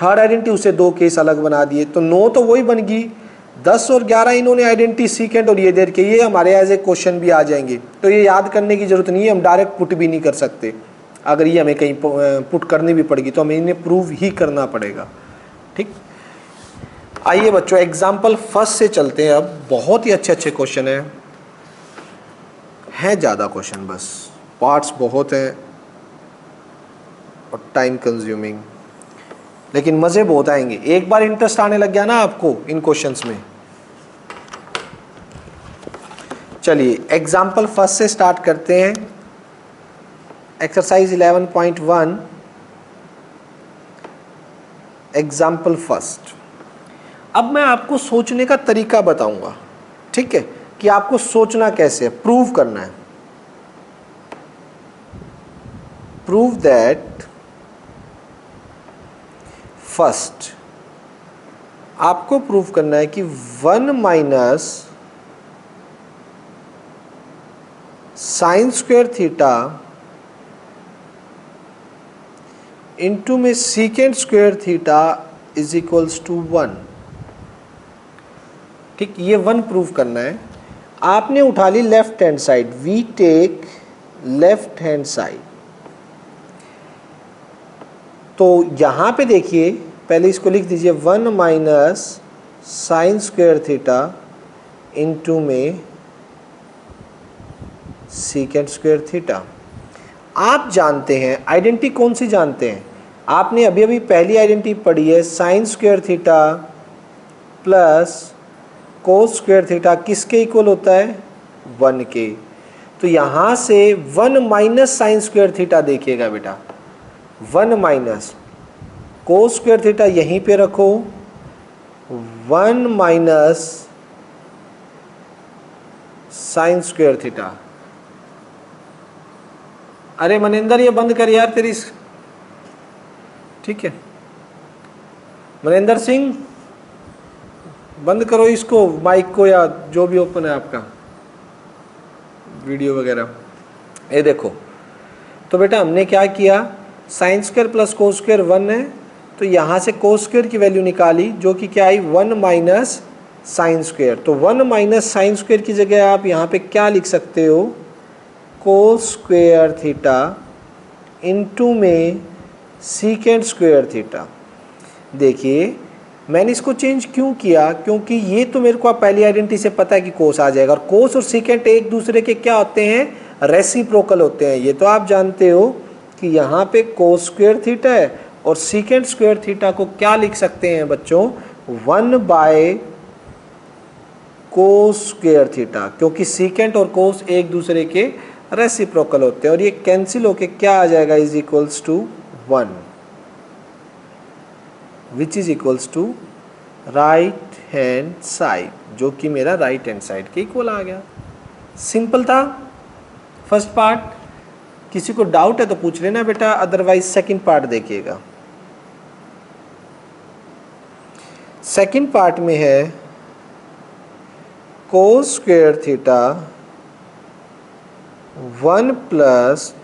थर्ड आइडेंटिटी, उससे 2 केस अलग बना दिए। तो 9 तो वही बन गई। 10 और 11 इन्होंने आइडेंटिटी सीकेंट और ये दे के, ये हमारे एज ए क्वेश्चन भी आ जाएंगे। तो ये याद करने की जरूरत नहीं है, हम डायरेक्ट पुट भी नहीं कर सकते। अगर ये हमें कहीं पुट करनी भी पड़ेगी तो हमें इन्हें प्रूव ही करना पड़ेगा। ठीक, आइए बच्चों एग्जाम्पल फर्स्ट से चलते हैं। अब बहुत ही अच्छे अच्छे क्वेश्चन हैं ज़्यादा क्वेश्चन, बस पार्ट्स बहुत हैं और टाइम कंज्यूमिंग, लेकिन मज़े बहुत आएंगे। एक बार इंटरेस्ट आने लग गया ना आपको इन क्वेश्चंस में। चलिए एग्जाम्पल फर्स्ट से स्टार्ट करते हैं। Exercise 11.1 example first. अब मैं आपको सोचने का तरीका बताऊंगा, ठीक है, कि आपको सोचना कैसे है, प्रूव करना है। प्रूव दैट फर्स्ट आपको प्रूव करना है कि 1 minus sine square theta into में secant square theta is equals to 1। ठीक, ये 1 प्रूव करना है। आपने उठा ली left hand side, we take left hand side. तो यहां पे देखिए, पहले इसको लिख दीजिए 1 minus sine square theta into में सीकेंट स्क्वायर थीटा। आप जानते हैं आइडेंटिटी कौन सी जानते हैं, आपने अभी अभी पहली आइडेंटिटी पढ़ी है, sine square theta plus cos square theta किसके इक्वल होता है, 1 के। तो यहां से 1 माइनस साइन स्क्वायर थीटा देखिएगा बेटा, 1 माइनस कोस स्क्वायर थीटा यहीं पे रखो, 1 माइनस साइन स्क्वायर थीटा। अरे मनिंदर ये बंद कर यार तेरी, ठीक है मनिंदर सिंह, बंद करो इसको, माइक को, या जो भी ओपन है आपका वीडियो वगैरह। ये देखो, तो बेटा हमने क्या किया, sign square plus cos square 1 है, तो यहाँ से कोस स्क्वायर की वैल्यू निकाली जो कि क्या आई, 1 माइनस साइन स्क्वायर। तो 1 माइनस साइन स्क्वायर की जगह आप यहाँ पे क्या लिख सकते हो, कोस स्क्वायर थीटा इंटू में सीकेंट स्क्वायर थीटा। देखिए मैंने इसको चेंज क्यों किया, क्योंकि ये तो मेरे को आप पहली आइडेंटिटी से पता है कि कोस आ जाएगा, और कोस और सीकेंट एक दूसरे के क्या होते हैं, रेसिप्रोकल होते हैं। ये तो आप जानते हो कि यहाँ पे कोस स्क्वायर थीटा है और सीकेंट स्क्वायर थीटा को क्या लिख सकते हैं बच्चों, 1 बाय कोस स्क्वायर थीटा, क्योंकि सीकेंट और कोस एक दूसरे के रेसिप्रोकल होते हैं। और ये कैंसिल होके क्या आ जाएगा, is equals to 1, which is equals to right hand side, जो कि मेरा राइट हैंड साइड के इक्वल आ गया। सिंपल था फर्स्ट पार्ट। किसी को डाउट है तो पूछ लेना बेटा, अदरवाइज सेकंड पार्ट देखिएगा। सेकंड पार्ट में है cos square theta 1 plus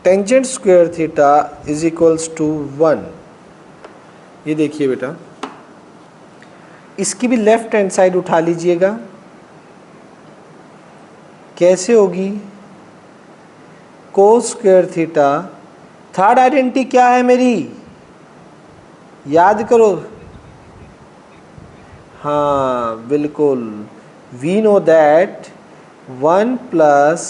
tangent square theta is equals to 1। ये देखिए बेटा, इसकी भी लेफ्ट हैंड साइड उठा लीजिएगा। कैसे होगी, cos square theta, third identity क्या है मेरी, याद करो, हाँ बिल्कुल, we know that 1 plus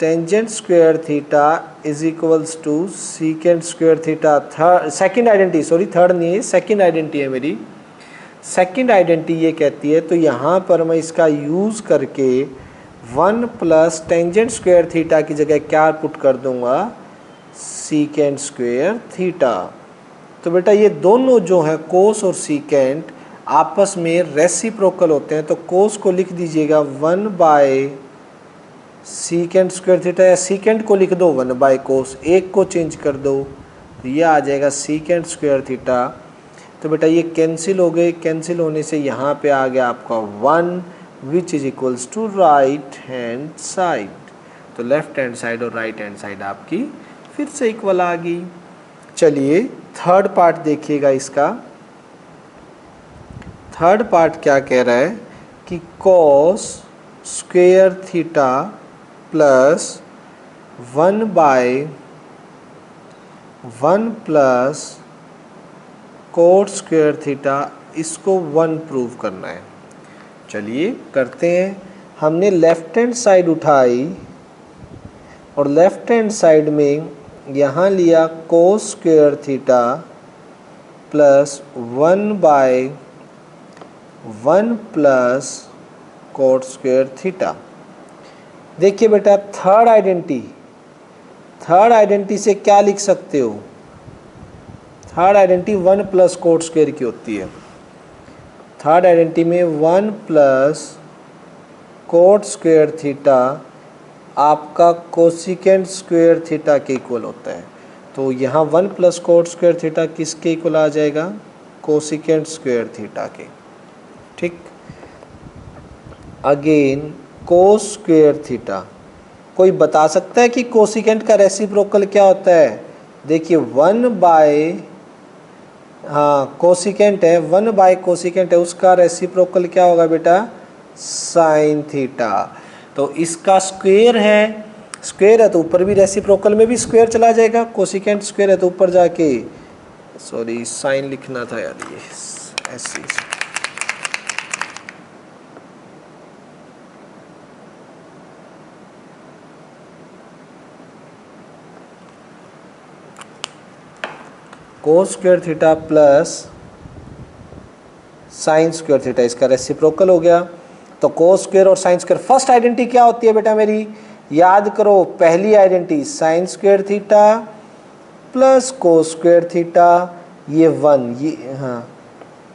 tangent square theta is equals to secant square theta. Third, second identity, sorry third नहीं है, सेकंड आइडेंटिटी है मेरी। सेकंड आइडेंटिटी ये कहती है, तो यहाँ पर मैं इसका यूज़ करके 1 प्लस टेंजेंट स्क्वायर थीटा की जगह क्या पुट कर दूंगा, सीकेंट स्क्वायर थीटा। तो बेटा ये दोनों जो है कोस और सीकेंट आपस में रेसिप्रोकल होते हैं, तो कोस को लिख दीजिएगा 1 बाय सीकेंट स्क्वायर थीटा, या सीकेंट को लिख दो 1 बाय कोस, एक को चेंज कर दो तो ये आ जाएगा सीकेंट स्क्वायर थीटा। तो बेटा ये कैंसिल हो गए, कैंसिल होने से यहाँ पे आ गया आपका 1 which is equals to right hand side. तो लेफ्ट हैंड साइड और राइट हैंड साइड आपकी फिर से इक्वल आ गई। चलिए थर्ड पार्ट देखिएगा इसका। थर्ड पार्ट क्या कह रहा है कि cos square theta plus 1 by 1 plus cot square theta, इसको 1 प्रूव करना है। चलिए करते हैं। हमने लेफ्ट हैंड साइड उठाई और लेफ्ट हैंड साइड में यहाँ लिया cos square theta plus 1 by 1 plus cot square theta. देखिए बेटा थर्ड आइडेंटिटी से क्या लिख सकते हो, third identity 1 plus cot square की होती है। थर्ड आइडेंटिटी में 1 प्लस कोट स्क्वायर थीटा आपका कोसिकेंट स्क्वायर थीटा के इक्वल होता है। तो यहाँ 1 प्लस कोट स्क्वायर थीटा किसके इक्वल आ जाएगा, कोसिकेंट स्क्वायर थीटा के। ठीक, अगेन कोस स्क्वायर थीटा, कोई बता सकता है कि कोसिकेंट का रेसिप्रोकल क्या होता है? देखिए 1 बाय, हाँ कोसिकेंट है, 1 बाय कोसिकेंट है, उसका रेसिप्रोकल क्या होगा बेटा, साइन थीटा। तो इसका स्क्वायर है तो ऊपर भी रेसिप्रोकल में भी स्क्वायर चला जाएगा, कोसिकेंट स्क्वायर है तो ऊपर जाके, सॉरी साइन लिखना था यार, ये ऐसे कोस square theta plus sine square theta, इसका रेसिप्रोकल हो गया। तो कोस स्क्वायर और साइन स्क्वायर, फर्स्ट आइडेंटिटी क्या होती है बेटा मेरी, याद करो पहली identity sign square theta plus cos square theta, ये 1, ये हाँ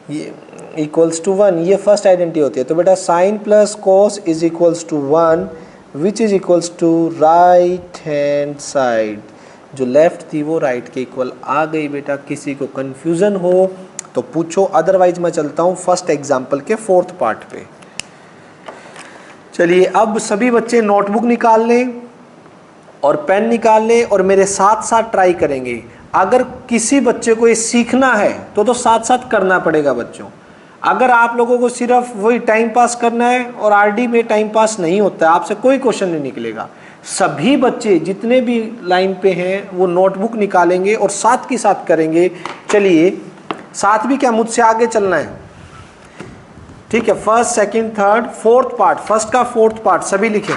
ये इक्वल्स टू 1, ये फर्स्ट आइडेंटिटी होती है। तो बेटा sine plus cos is equals to 1 which is equals to right hand side, जो लेफ्ट थी वो राइट के इक्वल आ गई बेटा। किसी को कन्फ्यूज़न हो तो पूछो, अदरवाइज मैं चलता हूँ फर्स्ट एग्जाम्पल के फोर्थ पार्ट पे। चलिए अब सभी बच्चे नोटबुक निकाल लें और पेन निकाल लें और मेरे साथ साथ ट्राई करेंगे। अगर किसी बच्चे को ये सीखना है तो साथ साथ करना पड़ेगा बच्चों। अगर आप लोगों को सिर्फ वही टाइम पास करना है और आरडी में टाइम पास नहीं होता है, आपसे कोई क्वेश्चन नहीं निकलेगा। सभी बच्चे जितने भी लाइन पे हैं वो नोटबुक निकालेंगे और साथ के साथ करेंगे। चलिए साथ भी क्या, मुझसे आगे चलना है, ठीक है। First second third fourth part, first का फोर्थ पार्ट सभी लिखें।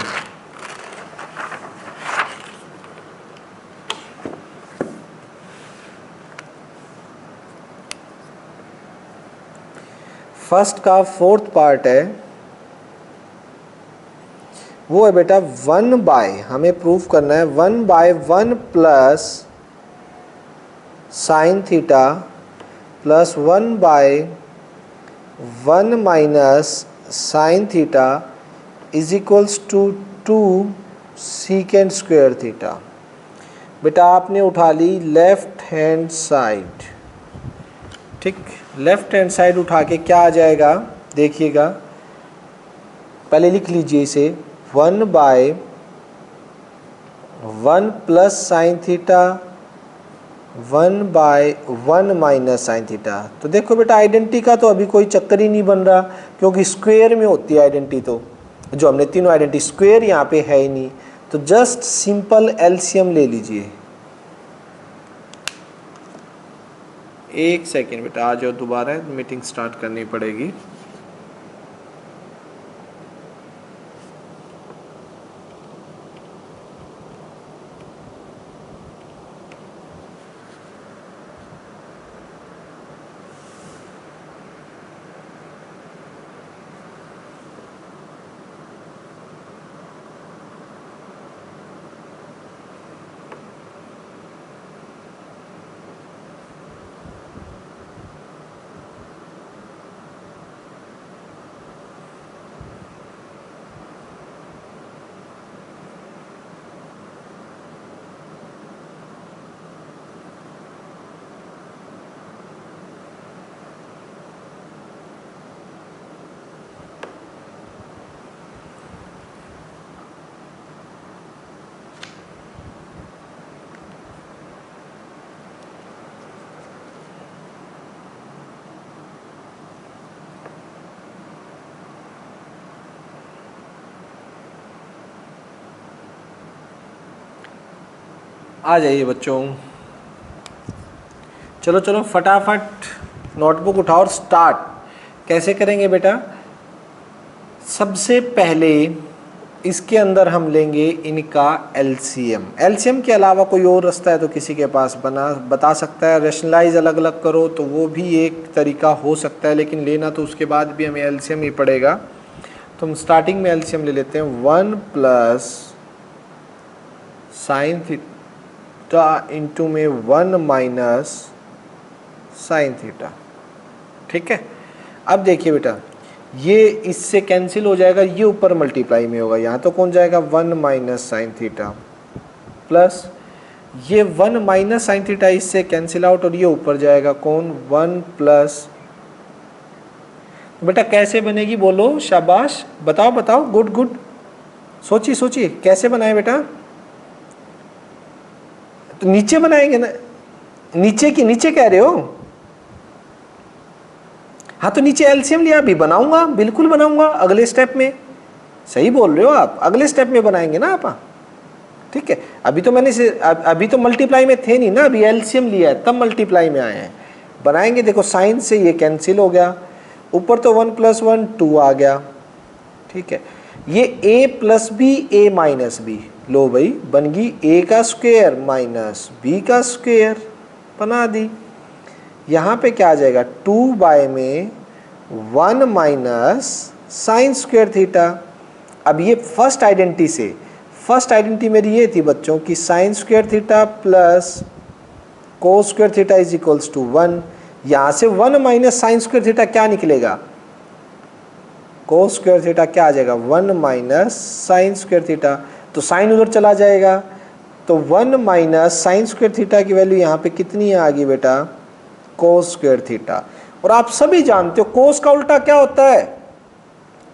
फर्स्ट का फोर्थ पार्ट है वो है बेटा 1 बाय, हमें प्रूफ करना है 1 by 1 plus sine theta plus 1 by 1 minus sine theta is equals to 2 secant square theta. बेटा आपने उठा ली लेफ्ट हैंड साइड, ठीक, लेफ्ट हैंड साइड उठा के क्या आ जाएगा देखिएगा, पहले लिख लीजिए इसे 1 by 1 plus sine theta 1 by 1 minus sine theta. तो देखो बेटा आइडेंटिटी का तो अभी कोई चक्कर ही नहीं बन रहा, क्योंकि स्क्वायर में होती है आइडेंटिटी। तो जो हमने तीनों आइडेंटिटी, स्क्वायर यहाँ पे है ही नहीं, तो जस्ट सिंपल एलसीएम ले लीजिए। एक सेकेंड बेटा आ जाओ, दोबारा मीटिंग स्टार्ट करनी पड़ेगी। आ जाइए बच्चों, चलो चलो फटाफट नोटबुक उठाओ और स्टार्ट। कैसे करेंगे बेटा, सबसे पहले इसके अंदर हम लेंगे इनका एलसीएम। एलसीएम के अलावा कोई और रास्ता है तो किसी के पास बता सकता है। रेशनलाइज अलग अलग करो तो वो भी एक तरीका हो सकता है, लेकिन लेना तो उसके बाद भी हमें एलसीएम ही पड़ेगा। तो हम स्टार्टिंग में एलसीएम ले लेते हैं, 1 प्लस साइन थीटा इंटू में 1 माइनस साइन थीटा। ठीक है, अब देखिए बेटा, ये इससे कैंसिल हो जाएगा, ये ऊपर मल्टीप्लाई में होगा, यहाँ तो कौन जाएगा 1 माइनस साइन थीटा, प्लस ये 1 माइनस साइन थीटा इससे कैंसिल आउट, और ये ऊपर जाएगा कौन 1 प्लस। बेटा कैसे बनेगी बोलो, शाबाश, बताओ बताओ, गुड गुड, सोचिए सोचिए कैसे बनाए बेटा। तो नीचे बनाएंगे ना, नीचे की नीचे कह रहे हो, हाँ तो नीचे एलसीएम लिया, अभी बनाऊंगा, बिल्कुल बनाऊंगा अगले स्टेप में, सही बोल रहे हो आप, अगले स्टेप में बनाएंगे ना आप। ठीक है, अभी तो मैंने अभी तो मल्टीप्लाई में थे नहीं ना, अभी एलसीएम लिया है तब मल्टीप्लाई में आए हैं, बनाएंगे। देखो साइन से ये कैंसिल हो गया, ऊपर तो 1 + 1 2 आ गया। ठीक है, ये a plus B a minus B, लो भाई बन गई a का स्क्वायर माइनस b का स्क्वायर, बना दी। यहाँ पे क्या आ जाएगा 2 बाय में 1 माइनस साइन स्क्वायर थीटा। अब ये फर्स्ट आइडेंटिटी से, फर्स्ट आइडेंटिटी मेरी ये थी बच्चों कि sine square theta plus cos square theta is equals to 1। यहाँ से 1 माइनस साइन स्क्वायर थीटा क्या निकलेगा, कोस स्क्वायर थीटा क्या आ जाएगा 1 माइनस साइन स्क्वायर थीटा, तो साइन उधर चला जाएगा, तो 1 माइनस साइन स्क्वायर थीटा की वैल्यू यहाँ पे कितनी आ गई बेटा, कोस स्क्वायर थीटा। और आप सभी जानते हो कोस का उल्टा क्या होता है,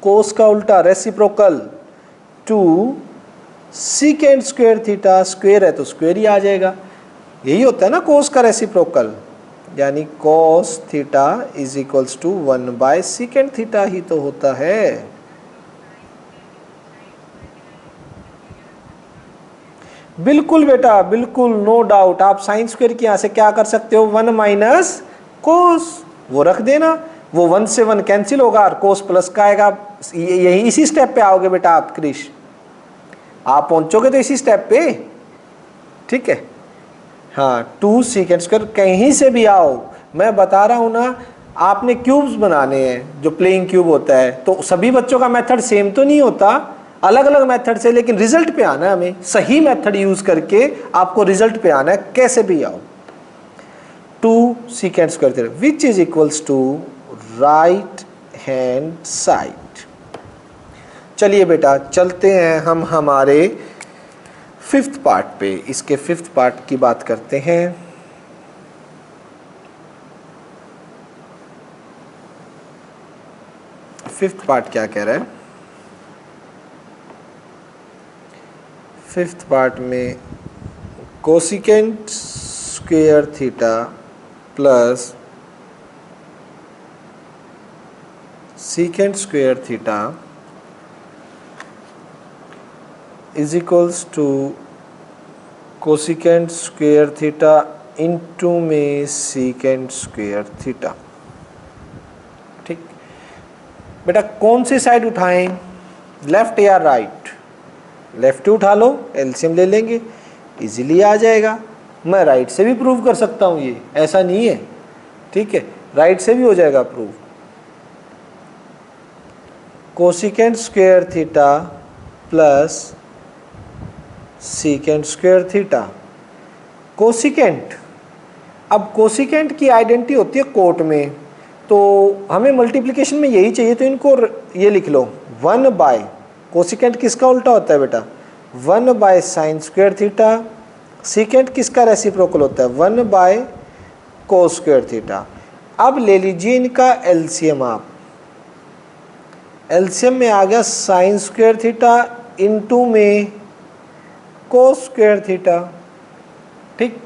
कोस का उल्टा reciprocal to secant square theta, square है तो स्क्वायर ही आ जाएगा, यही होता है ना कोस का रेसिप्रोकल, यानी cos theta is equals to 1 by secant theta ही तो होता है। बिल्कुल बेटा बिल्कुल, नो डाउट, आप साइन स्क्वायर की यहाँ से क्या कर सकते हो 1 माइनस कोस, वो रख देना, वो 1 से 1 कैंसिल होगा और कोस प्लस का आएगा। यही इसी स्टेप पे आओगे बेटा आप क्रिश, आप पहुंचोगे तो इसी स्टेप पे। ठीक है, हाँ 2 सीकेंड स्क्वायर कहीं से भी आओ, मैं बता रहा हूँ ना, आपने क्यूब्स बनाने हैं जो प्लेइंग क्यूब होता है, तो सभी बच्चों का मेथड सेम तो नहीं होता, अलग अलग मेथड से, लेकिन रिजल्ट पे आना है हमें, सही मेथड यूज करके आपको रिजल्ट पे आना है, कैसे भी आओ। 2 secant square theta which is equals to right hand side. चलिए बेटा चलते हैं हम हमारे 5th पार्ट पे, इसके 5th पार्ट की बात करते हैं। फिफ्थ पार्ट क्या कह रहा है, 5th पार्ट में cosecant square theta plus secant square theta is equals to cosecant square theta into में सीकेंट स्क्वायर थीटा। ठीक बेटा, कौन सी साइड उठाएं, लेफ्ट या राइट, लेफ्ट उठा लो, एलसीएम ले लेंगे, इजीली आ जाएगा। मैं राइट से भी प्रूव कर सकता हूँ, ये ऐसा नहीं है, ठीक है, राइट से भी हो जाएगा prove. Cosecant square theta plus secant square theta, cosecant, अब कोसिकेंट की आइडेंटिटी होती है कोट में, तो हमें मल्टीप्लिकेशन में यही चाहिए, तो इनको ये लिख लो 1 बाय, कोसिकेंट किसका उल्टा होता है बेटा 1 by sine square theta, secant किसका रेसिप्रोकल होता है 1 बाय कोस स्क्वायर थीटा। अब ले लीजिए इनका एलसीएम, आप एलसीएम में आ गया साइन स्क्वायर थीटा इंटू में कोस स्क्वायर थीटा। ठीक,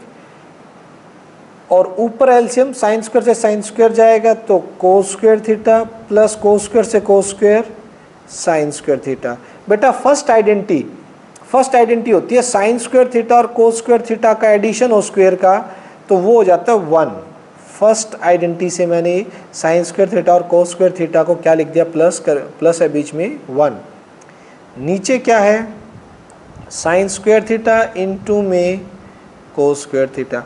और ऊपर एलसीएम साइन स्क्वायर से साइन स्क्वायर जाएगा तो cos square theta plus cos square से cos square sine square theta. बेटा फर्स्ट आइडेंटिटी होती है साइन स्क्वायर थीटा और कोस स्क्वायर थीटा का एडिशन हो स्क्वायर का, तो वो हो जाता है 1। फर्स्ट आइडेंटिटी से मैंने साइन स्क्वायर थीटा और कोस स्क्वायर थीटा को क्या लिख दिया, प्लस है बीच में 1। नीचे क्या है साइन स्क्वायर थीटा इंटू में कोस स्क्वायर थीटा।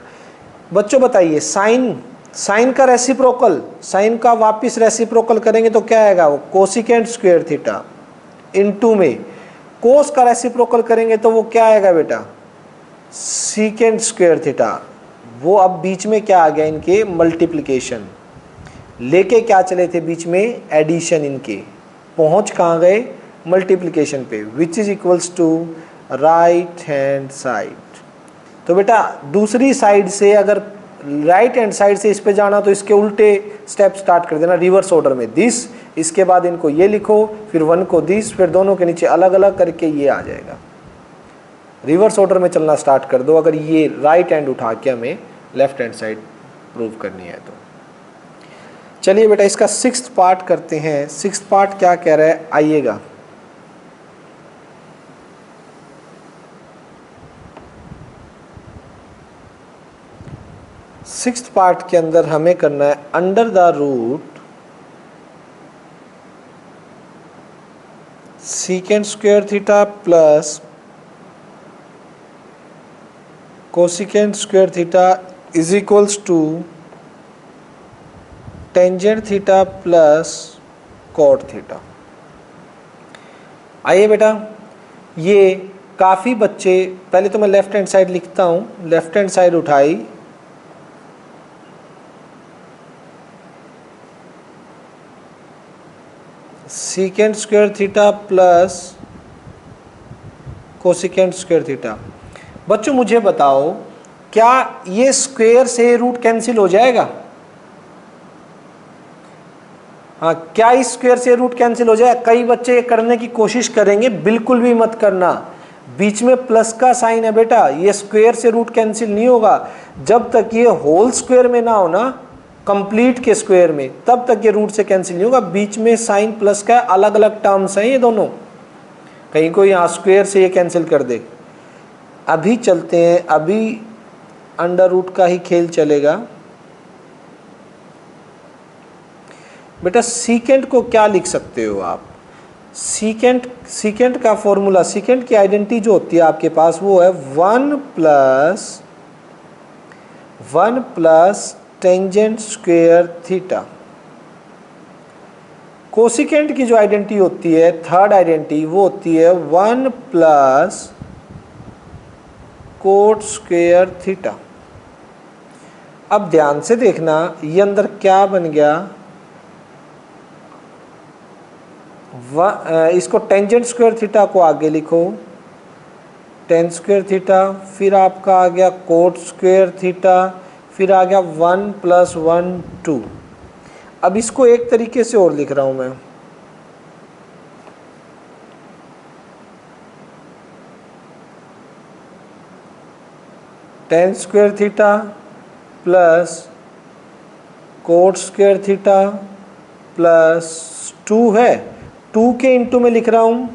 बच्चों बताइए साइन का रेसिप्रोकल, साइन का वापिस रेसिप्रोकल करेंगे तो क्या आएगा, वो कोसिकेंट स्क्वायर थीटा, इनटू में कोस का रेसिप्रोकल करेंगे तो वो क्या आएगा बेटा, सीकेंट स्क्वायर थीटा। वो अब बीच में क्या आ गया, इनके मल्टीप्लिकेशन, लेके क्या चले थे बीच में, एडिशन, इनके पहुंच कहाँ गए, मल्टीप्लिकेशन पे, which is equals to right hand side. तो बेटा दूसरी साइड से अगर राइट हैंड साइड से इस पे जाना तो इसके उल्टे स्टेप स्टार्ट कर देना, रिवर्स ऑर्डर में, दिस, इसके बाद इनको ये लिखो, फिर 1 को दिस, फिर दोनों के नीचे अलग अलग करके ये आ जाएगा। रिवर्स ऑर्डर में चलना स्टार्ट कर दो अगर ये राइट हैंड उठा के हमें लेफ्ट हैंड साइड प्रूव करनी है तो। चलिए बेटा इसका 6th पार्ट करते हैं। 6th पार्ट क्या कह रहा है, आइएगा। सिक्स्थ पार्ट के अंदर हमें करना है under the root secant square theta plus cosecant square theta is equals to tangent theta plus cot theta. आइए बेटा, ये काफ़ी बच्चे, पहले तो मैं लेफ्ट हैंड साइड लिखता हूँ, लेफ्ट हैंड साइड उठाई, secant square theta plus cosecant square theta. बच्चों मुझे बताओ, क्या ये स्क्वायर से रूट कैंसिल हो जाएगा? हाँ, क्या इस स्क्वायर से रूट कैंसिल हो जाए? कई बच्चे ये करने की कोशिश करेंगे, बिल्कुल भी मत करना। बीच में प्लस का साइन है बेटा, ये स्क्वायर से रूट कैंसिल नहीं होगा जब तक ये होल स्क्वायर में ना हो ना, कंप्लीट के स्क्वायर में, तब तक ये रूट से कैंसिल नहीं होगा। बीच में साइन प्लस का अलग अलग टर्म्स हैं ये दोनों, कहीं को यहाँ स्क्वायर से ये कैंसिल कर दे। अभी चलते हैं, अभी अंडर रूट का ही खेल चलेगा बेटा। सीकेंट को क्या लिख सकते हो आप? सीकेंट का फॉर्मूला, सीकेंट की आइडेंटिटी जो होती है आपके पास वो है 1 plus tangent square theta. Cosecant की जो आइडेंटिटी होती है, थर्ड आइडेंटिटी, वो होती है 1 प्लस कोट स्क्वायर थीटा। अब ध्यान से देखना, ये अंदर क्या बन गया, इसको टेंजेंट स्क्वायर थीटा को आगे लिखो, टेन स्क्वायर थीटा, फिर आपका आ गया कोट स्क्वायर थीटा, फिर आ गया 1 प्लस 1 2। अब इसको एक तरीके से और लिख रहा हूं मैं, ten square theta plus cot square theta plus 2 है, 2 के इंटू में लिख रहा हूं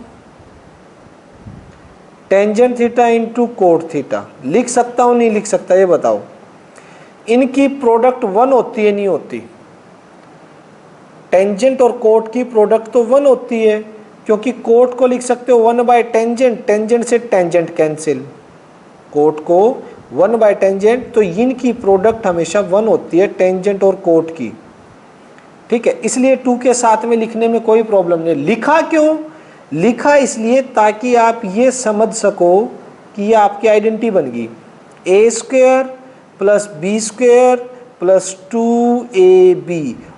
tangent theta into cot theta. लिख सकता हूं नहीं लिख सकता, ये बताओ? इनकी प्रोडक्ट 1 होती है नहीं होती? टेंजेंट और कोट की प्रोडक्ट तो 1 होती है, क्योंकि कोट को लिख सकते हो 1 बाय टेंजेंट, टेंजेंट से टेंजेंट कैंसिल, कोट को 1 बाय टेंजेंट, तो इनकी प्रोडक्ट हमेशा 1 होती है, टेंजेंट और कोट की। ठीक है, इसलिए 2 के साथ में लिखने में कोई प्रॉब्लम नहीं। लिखा क्यों? लिखा इसलिए ताकि आप ये समझ सको कि ये आपकी आइडेंटिटी बन गई, A square plus B square plus 2ab,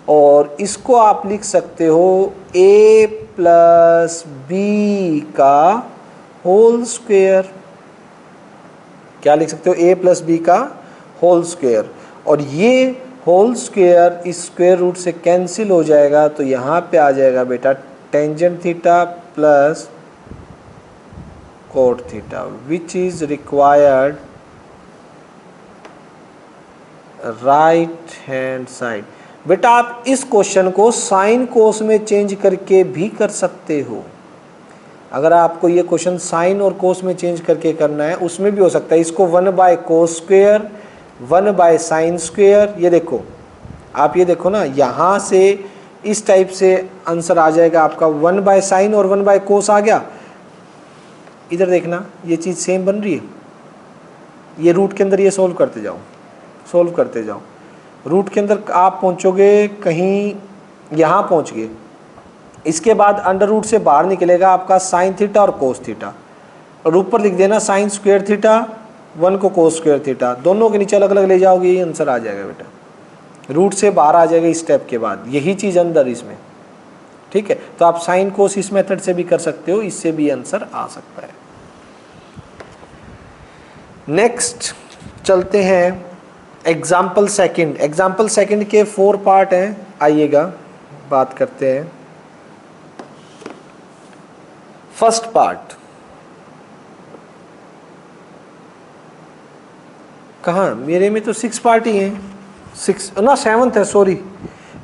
और इसको आप लिख सकते हो a प्लस बी का होल स्क्वायर। क्या लिख सकते हो? a प्लस बी का होल स्क्वायर, और ये होल स्क्वायर इस स्क्वायर रूट से कैंसिल हो जाएगा, तो यहाँ पे आ जाएगा बेटा tangent theta plus cot theta, which is required right hand side. बेटा आप इस क्वेश्चन को साइन कोस में चेंज करके भी कर सकते हो। अगर आपको ये क्वेश्चन साइन और कोस में चेंज करके करना है, उसमें भी हो सकता है। इसको 1 by cos square, 1 by sine square, ये देखो, आप ये देखो ना, यहाँ से इस टाइप से आंसर आ जाएगा आपका, 1 बाय साइन और 1 बाय कोस आ गया। इधर देखना, ये चीज़ सेम बन रही है। ये रूट के अंदर ये सोल्व करते जाओ, सोल्व करते जाओ। रूट के अंदर आप पहुँचोगे कहीं, यहाँ पहुँच गए, इसके बाद अंडर रूट से बाहर निकलेगा आपका साइन थीटा और कोस थीटा, और ऊपर लिख देना साइन स्क्वायर थीटा 1 को कोस स्क्वायर थीटा, दोनों के नीचे अलग अलग ले जाओगे, यही आंसर आ जाएगा बेटा। रूट से बाहर आ जाएगा इस स्टेप के बाद, यही चीज़ अंदर इसमें, ठीक है। तो आप साइन कोस इस मेथड से भी कर सकते हो, इससे भी आंसर आ सकता है। नेक्स्ट चलते हैं एग्जाम्पल सेकंड। एग्जाम्पल सेकंड के 4 पार्ट हैं, आइएगा बात करते हैं। फर्स्ट पार्ट कहाँ, मेरे में तो 6 पार्ट ही हैं, 6 ना 7th है, सॉरी,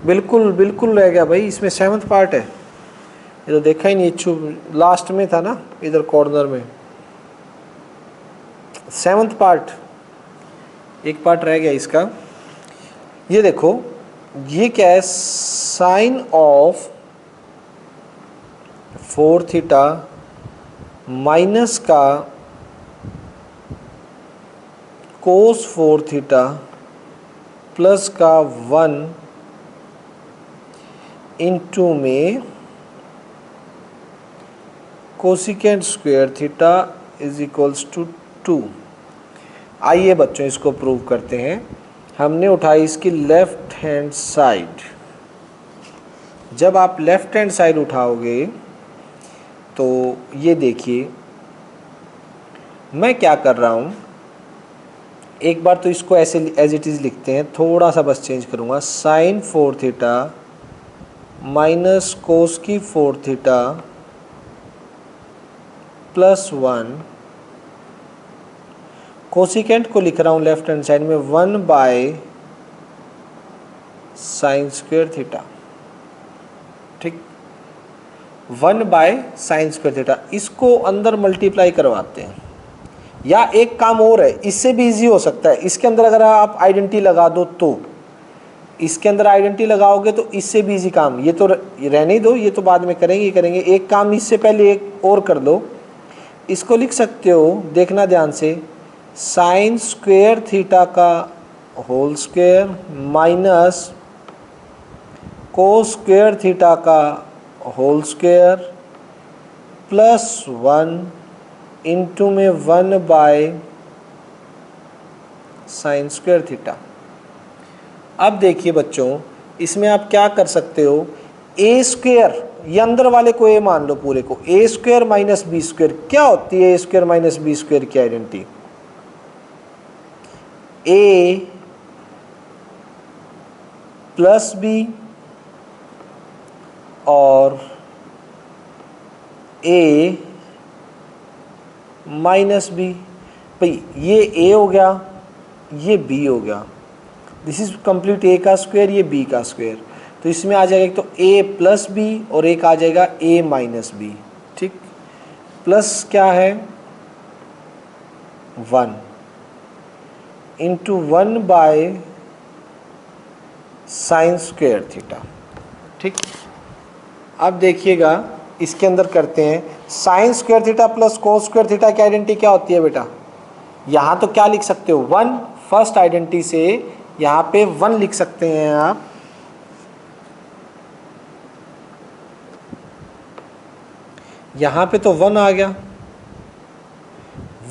बिल्कुल बिल्कुल रह गया भाई, इसमें 7th पार्ट है, ये तो देखा ही नहीं, लास्ट में था ना इधर कॉर्नर में, 7th पार्ट, एक पार्ट रह गया इसका। ये देखो, ये क्या है, साइन ऑफ 4 थीटा माइनस का कोस 4 थीटा प्लस का 1 इंटू में cosecant square theta is equals to 2। आइए बच्चों इसको प्रूव करते हैं। हमने उठाई इसकी लेफ्ट हैंड साइड। जब आप लेफ्ट हैंड साइड उठाओगे तो ये देखिए मैं क्या कर रहा हूँ, एक बार तो इसको ऐसे एज इट इज़ लिखते हैं, थोड़ा सा बस चेंज करूँगा, साइन 4 थीटा माइनस कोस की 4 थीटा प्लस 1, कोसिकेंट को लिख रहा हूँ लेफ्ट हैंड साइड में 1 बाय साइन स्क्वायर थीटा, ठीक, 1 बाय साइन स्क्वायर थीटा। इसको अंदर मल्टीप्लाई करवाते हैं, या एक काम और है, इससे भी इजी हो सकता है, इसके अंदर अगर आप आइडेंटिटी लगा दो तो, इसके अंदर आइडेंटिटी लगाओगे तो इससे भी इजी काम, ये तो रहने ही दो, ये तो बाद में करेंगे। एक काम इससे पहले एक और कर दो, इसको लिख सकते हो, देखना ध्यान से, साइन स्क्वायर थीटा का whole square minus cos square theta का होल स्क्वायर प्लस 1 इंटू में 1 बाय साइन स्क्वायर थीटा। अब देखिए बच्चों, इसमें आप क्या कर सकते हो, ए स्क्वायर, ये अंदर वाले को ए मान लो पूरे को, ए स्क्वायर माइनस बी स्क्वायर, क्या होती है A square minus B square की आइडेंटिटी, ए प्लस बी और ए माइनस बी। भाई ये ए हो गया, ये बी हो गया, दिस इज कंप्लीट ए का स्क्वायर, ये बी का स्क्वायर, तो इसमें आ जाएगा एक तो ए प्लस बी और एक आ जाएगा ए माइनस बी, ठीक, प्लस क्या है 1 into 1 by sine square theta, ठीक। अब देखिएगा इसके अंदर करते हैं, sign square theta plus cos square theta की आइडेंटिटी क्या होती है बेटा, यहाँ तो क्या लिख सकते हो 1, फर्स्ट आइडेंटिटी से यहाँ पे 1 लिख सकते हैं आप, यहाँ पे तो 1 आ गया,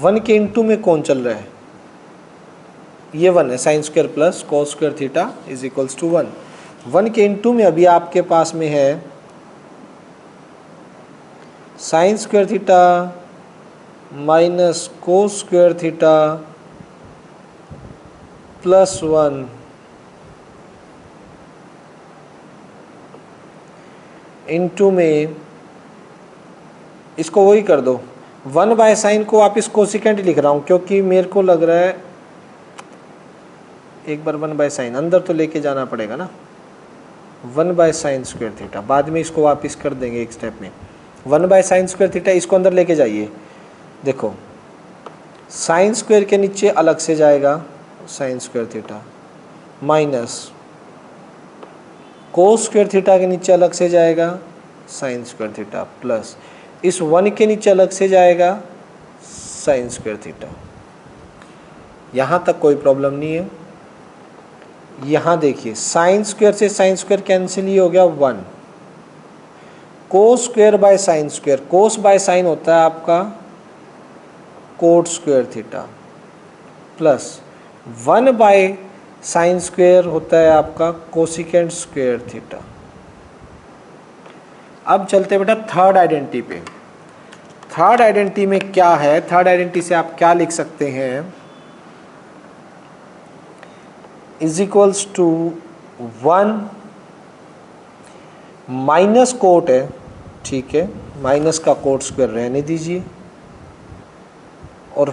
1 के इंटू में कौन चल रहा है, ये 1 है, sine square plus cos square theta is equals to 1, 1 के इंटू में अभी आपके पास में है sine square theta minus cos square theta plus 1 into में, इसको वही कर दो, 1 बाय साइन को वापिस कोसिकेंट लिख रहा हूँ क्योंकि मेरे को लग रहा है एक बार 1 बाय साइन अंदर तो लेके जाना पड़ेगा ना, 1 बाय साइन स्क्वायर थीटा, बाद में इसको वापस कर देंगे एक स्टेप में, 1 बाय साइन स्क्वायर थीटा, इसको अंदर लेके जाइए, देखो साइन स्क्वायर के नीचे अलग से जाएगा sine square theta minus cos square theta के नीचे अलग से जाएगा साइन स्क्वायर थीटा प्लस इस 1 के नीचे अलग से जाएगा साइन स्क्वायर थीटा। यहाँ तक कोई प्रॉब्लम नहीं है। यहाँ देखिए साइन स्क्वायर से साइन स्क्वायर कैंसिल ही हो गया 1, cos square by sine square, cos by sine होता है आपका coat square theta, plus 1 by sine square होता है आपका कोसिकेंट स्क्वायर थीटा। अब चलते हैं बेटा थर्ड आइडेंटिटी पे। थर्ड आइडेंटिटी में क्या है, थर्ड आइडेंटिटी से आप क्या लिख सकते हैं, is equals to 1 minus cot है, ठीक है, माइनस का कोट स्क्वायर रहने दीजिए, और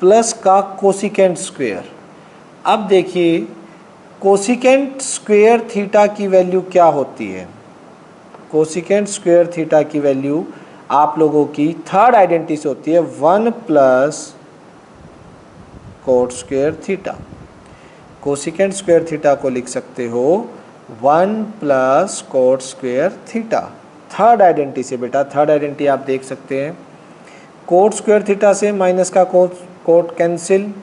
प्लस का कोसिकेंट स्क्वायर। अब देखिए कोसिकेंट स्क्वायर थीटा की वैल्यू क्या होती है, कोसिकेंट स्क्वायर थीटा की वैल्यू आप लोगों की थर्ड आइडेंटिटी से होती है 1 plus cot square theta. Cosecant square theta को लिख सकते हो 1 plus cot square theta, third identity से बेटा। थर्ड आइडेंटिटी आप देख सकते हैं, कोट स्क्वायर थीटा से माइनस का कोट कैंसिल,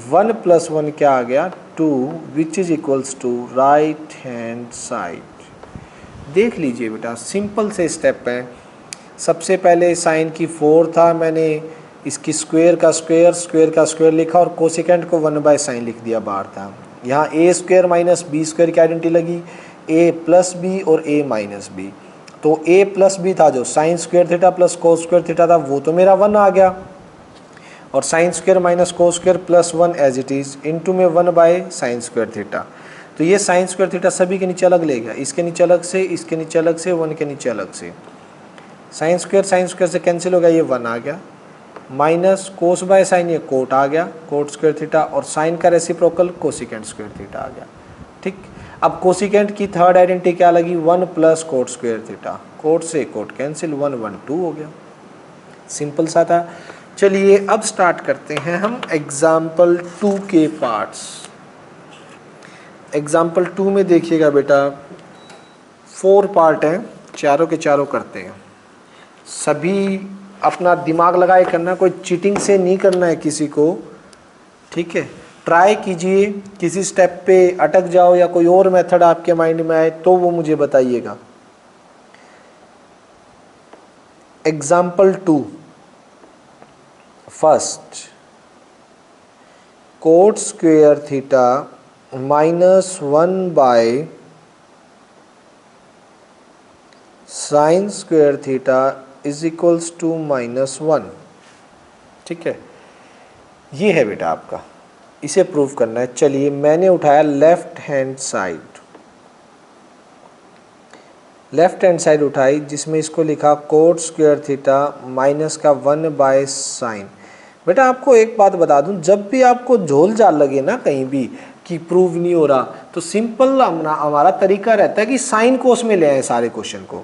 1 प्लस 1 क्या आ गया 2, विच is equals to right hand side. देख लीजिए बेटा, सिंपल से स्टेप है। सबसे पहले साइन की 4 था, मैंने इसकी स्क्वायर का स्क्वायर, स्क्वायर का स्क्वायर लिखा और कोसिकेंट को 1 बाय साइन लिख दिया बाहर था। यहाँ ए स्क्वायर माइनस बी स्क्वायर की आइडेंटिटी लगी, ए प्लस बी और ए माइनस बी। तो ए प्लस बी था जो sine square theta plus cos square theta था, वो तो मेरा 1 आ गया, और sine square minus cos square plus 1 as it is, into में 1 बाय साइन स्क्वायर थीटा। तो ये साइन स्क्वायर थीटा सभी के नीचे अलग लेगा, इसके नीचे अलग से, इसके नीचे अलग से, 1 के नीचे अलग से। साइन स्क्वायर से कैंसिल हो गया, ये 1 आ गया, माइनस कोस बाय साइन, ये कोट आ गया, कोट स्क्वायर थीटा, और साइन का रेसिप्रोकल कोसिकेंट स्क्वायर थीटा आ गया। ठीक, अब कोसिकेंट की थर्ड आइडेंटिटी क्या लगी, 1 plus cot square theta, cot से कोट कैंसिल, 1 1 2 हो गया, सिंपल सा था। चलिए अब स्टार्ट करते हैं हम एग्जाम्पल 2 के पार्ट्स। एग्जाम्पल 2 में देखिएगा बेटा 4 पार्ट हैं, चारों के चारों करते हैं। सभी अपना दिमाग लगाए करना, कोई चीटिंग से नहीं करना है किसी को, ठीक है। ट्राई कीजिए, किसी स्टेप पे अटक जाओ या कोई और मेथड आपके माइंड में आए तो वो मुझे बताइएगा। Example 2, first cot square theta minus 1 by sine square theta is equals to -1, ठीक है। ये है बेटा आपका, इसे प्रूव करना है। चलिए मैंने उठाया left hand side, left hand side उठाई, जिसमें इसको लिखा कोट स्क्वायर थीटा माइनस का 1 बाय साइन। बेटा आपको एक बात बता दूं, जब भी आपको झोल झाल लगे ना कहीं भी कि प्रूव नहीं हो रहा, तो सिंपल हमारा तरीका रहता है कि साइन कोस में ले आए सारे क्वेश्चन को।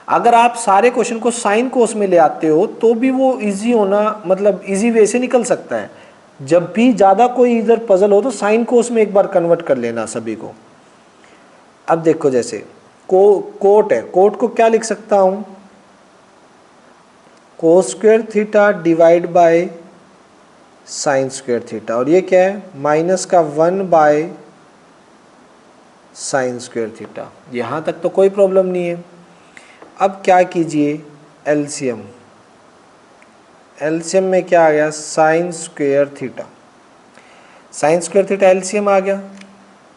अगर आप सारे क्वेश्चन को साइन कोस में ले आते हो तो भी वो इजी होना, मतलब इजी वे से निकल सकता है। जब भी ज़्यादा कोई इधर पजल हो तो साइन कोस में एक बार कन्वर्ट कर लेना सभी को। अब देखो जैसे कोट है, कोट को क्या लिख सकता हूँ, कोस square theta divide by sine square theta, और ये क्या है माइनस का 1 बाय साइन स्क्वायर थीटा। यहाँ तक तो कोई प्रॉब्लम नहीं है। अब क्या कीजिए, एलसीएम, एलसीएम में क्या आ गया sine square theta, sine square theta LCM आ गया।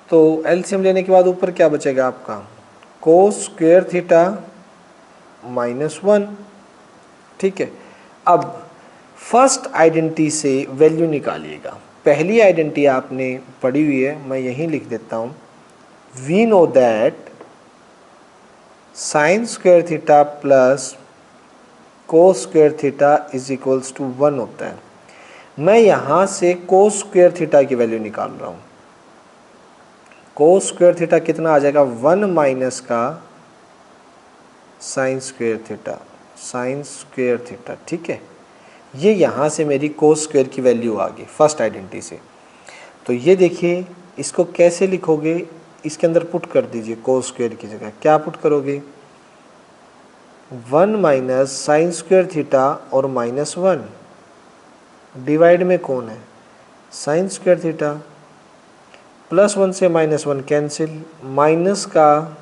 तो एलसीएम लेने के बाद ऊपर क्या बचेगा आपका, कोस स्क्वायर थीटा -1, ठीक है। अब फर्स्ट आइडेंटिटी से वैल्यू निकालिएगा। पहली आइडेंटिटी आपने पढ़ी हुई है, मैं यहीं लिख देता हूँ। We know that sine square theta plus cos square theta is equals to 1 होता है। मैं यहाँ से कोस स्क्वायर थीटा की वैल्यू निकाल रहा हूँ। कोस स्क्वायर थीटा कितना आ जाएगा, 1 माइनस का sine square theta, sine square theta, ठीक है। ये यहाँ से मेरी कोस स्क्वायर की वैल्यू आ गई फर्स्ट आइडेंटिटी से। तो ये देखिए, इसको कैसे लिखोगे, इसके अंदर पुट कर दीजिए, कोस स्क्वायर की जगह क्या पुट करोगे, 1 माइनस साइन स्क्वायर थीटा और -1, डिवाइड में कौन है साइन स्क्वायर थीटा, +1 से -1 कैंसिल, माइनस का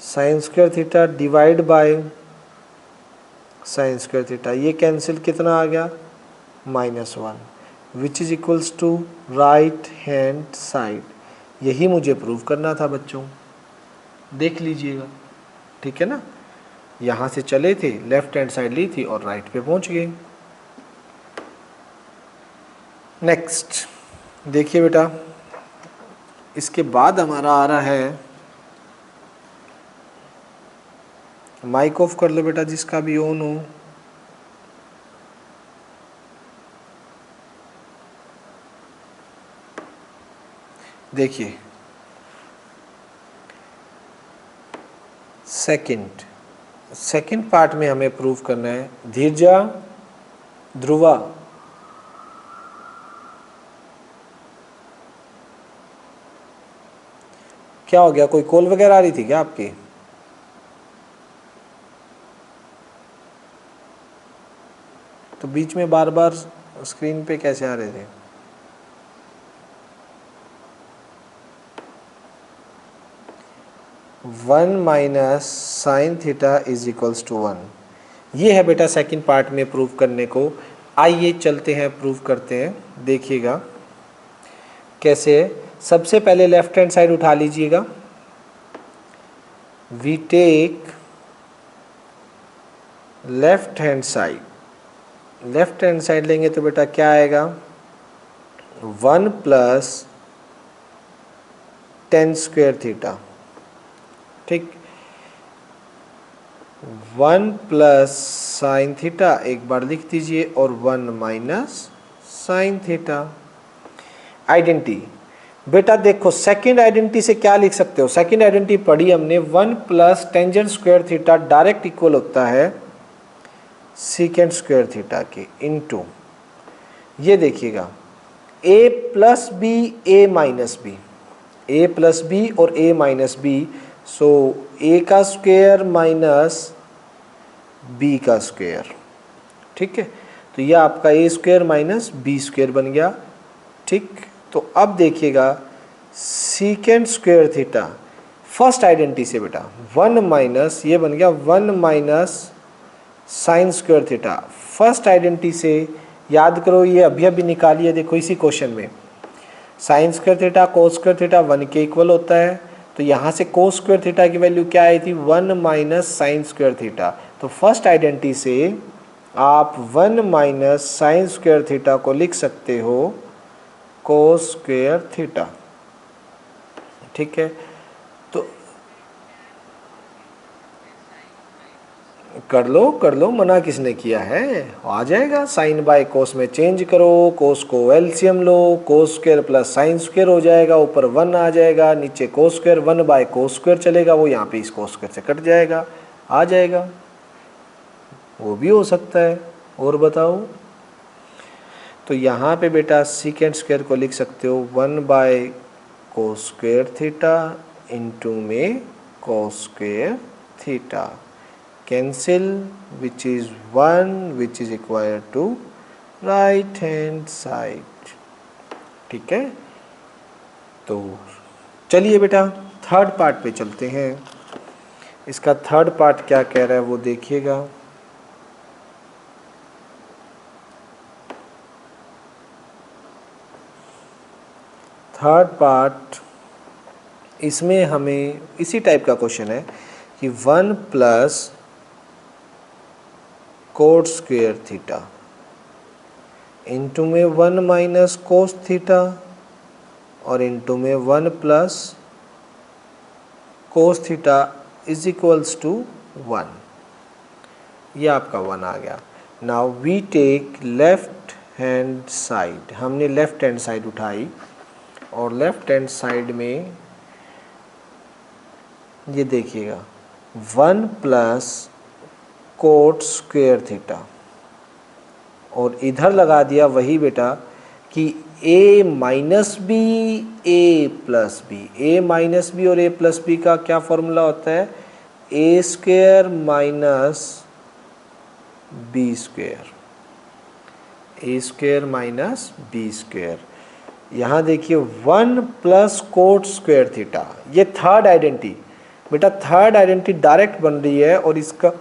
sine square theta divide by sine square theta, ये कैंसिल कितना आ गया -1, which is equals to right hand side. यही मुझे प्रूव करना था बच्चों, देख लीजिएगा, ठीक है ना। यहाँ से चले थे, लेफ्ट हैंड साइड ली थी और राइट पे पहुँच गए। नेक्स्ट देखिए बेटा, इसके बाद हमारा आ रहा है, माइक ऑफ कर लो बेटा जिसका भी ऑन हो। देखिए सेकंड पार्ट में हमें प्रूव करना है धीरजा, ध्रुवा, क्या हो गया, कोई कॉल वगैरह आ रही थी क्या आपकी? तो बीच में बार बार स्क्रीन पे कैसे आ रहे थे? One minus sine theta is equals to 1, ये है बेटा सेकंड पार्ट में प्रूव करने को। आइए चलते हैं, प्रूव करते हैं, देखिएगा कैसे है। सबसे पहले लेफ्ट हैंड साइड उठा लीजिएगा। We take left hand side, left hand side लेंगे तो बेटा क्या आएगा, 1 प्लस टेन स्क्वायर थीटा, ठीक, 1 प्लस साइन थीटा एक बार लिख दीजिए और 1 माइनस साइन थीटा। आइडेंटिटी बेटा देखो, सेकंड आइडेंटिटी से क्या लिख सकते हो, सेकंड आइडेंटिटी पढ़ी हमने, 1 plus tangent square theta direct equal होता है सीकेंट स्क्वायर थीटा के इनटू, ये देखिएगा a plus B a minus B, a plus B और a minus B, so a का स्क्वायर माइनस b का स्क्वायर, ठीक है। तो यह आपका a square minus b square बन गया, ठीक। तो अब देखिएगा secant square theta first identity से बेटा 1 माइनस, ये बन गया 1 minus sine square theta, first identity से याद करो, ये अभी निकालिए, देखो इसी क्वेश्चन में sine square theta cos square theta 1 के इक्वल होता है, तो यहाँ से कोस स्क्वायर थीटा की वैल्यू क्या आई थी, 1 माइनस साइन स्क्वायर थीटा। तो फर्स्ट आइडेंटिटी से आप 1 माइनस साइन स्क्वायर थीटा को लिख सकते हो कोस स्क्वायर थीटा, ठीक है। तो कर लो, मना किसने किया है, आ जाएगा, साइन बाय कोस में चेंज करो, कोस को एलसीएम लो, cos square plus sine square हो जाएगा, ऊपर 1 आ जाएगा, नीचे cos square, 1 by cos square चलेगा, वो यहाँ पे इस कोस स्क्वायर से कट जाएगा, आ जाएगा, वो भी हो सकता है। और बताओ, तो यहाँ पे बेटा सीकेंट स्क्वायर को लिख सकते हो 1 by cos square theta into में cos square theta, cancel, which is 1 which is equal to right hand side, ठीक है। तो चलिए बेटा थर्ड पार्ट पे चलते हैं, इसका थर्ड पार्ट क्या कह रहा है वो देखिएगा। थर्ड पार्ट, इसमें हमें इसी टाइप का क्वेश्चन है कि 1 plus cot square theta into में 1 माइनस कोस थीटा और इंटू में 1 plus cos theta is equals to 1, ये आपका 1 आ गया। Now we take left hand side, हमने लेफ्ट हैंड साइड उठाई और लेफ्ट हैंड साइड में ये देखिएगा 1 प्लस कोट स्क्वायर थीटा और इधर लगा दिया वही बेटा कि a minus B A plus B, A minus B और ए प्लस बी का क्या फॉर्मूला होता है, A square minus B square, A square minus B square. यहाँ देखिए 1 प्लस कोट स्क्वायर थीटा, ये थर्ड आइडेंटिटी, बेटा थर्ड आइडेंटिटी डायरेक्ट बन रही है और इसका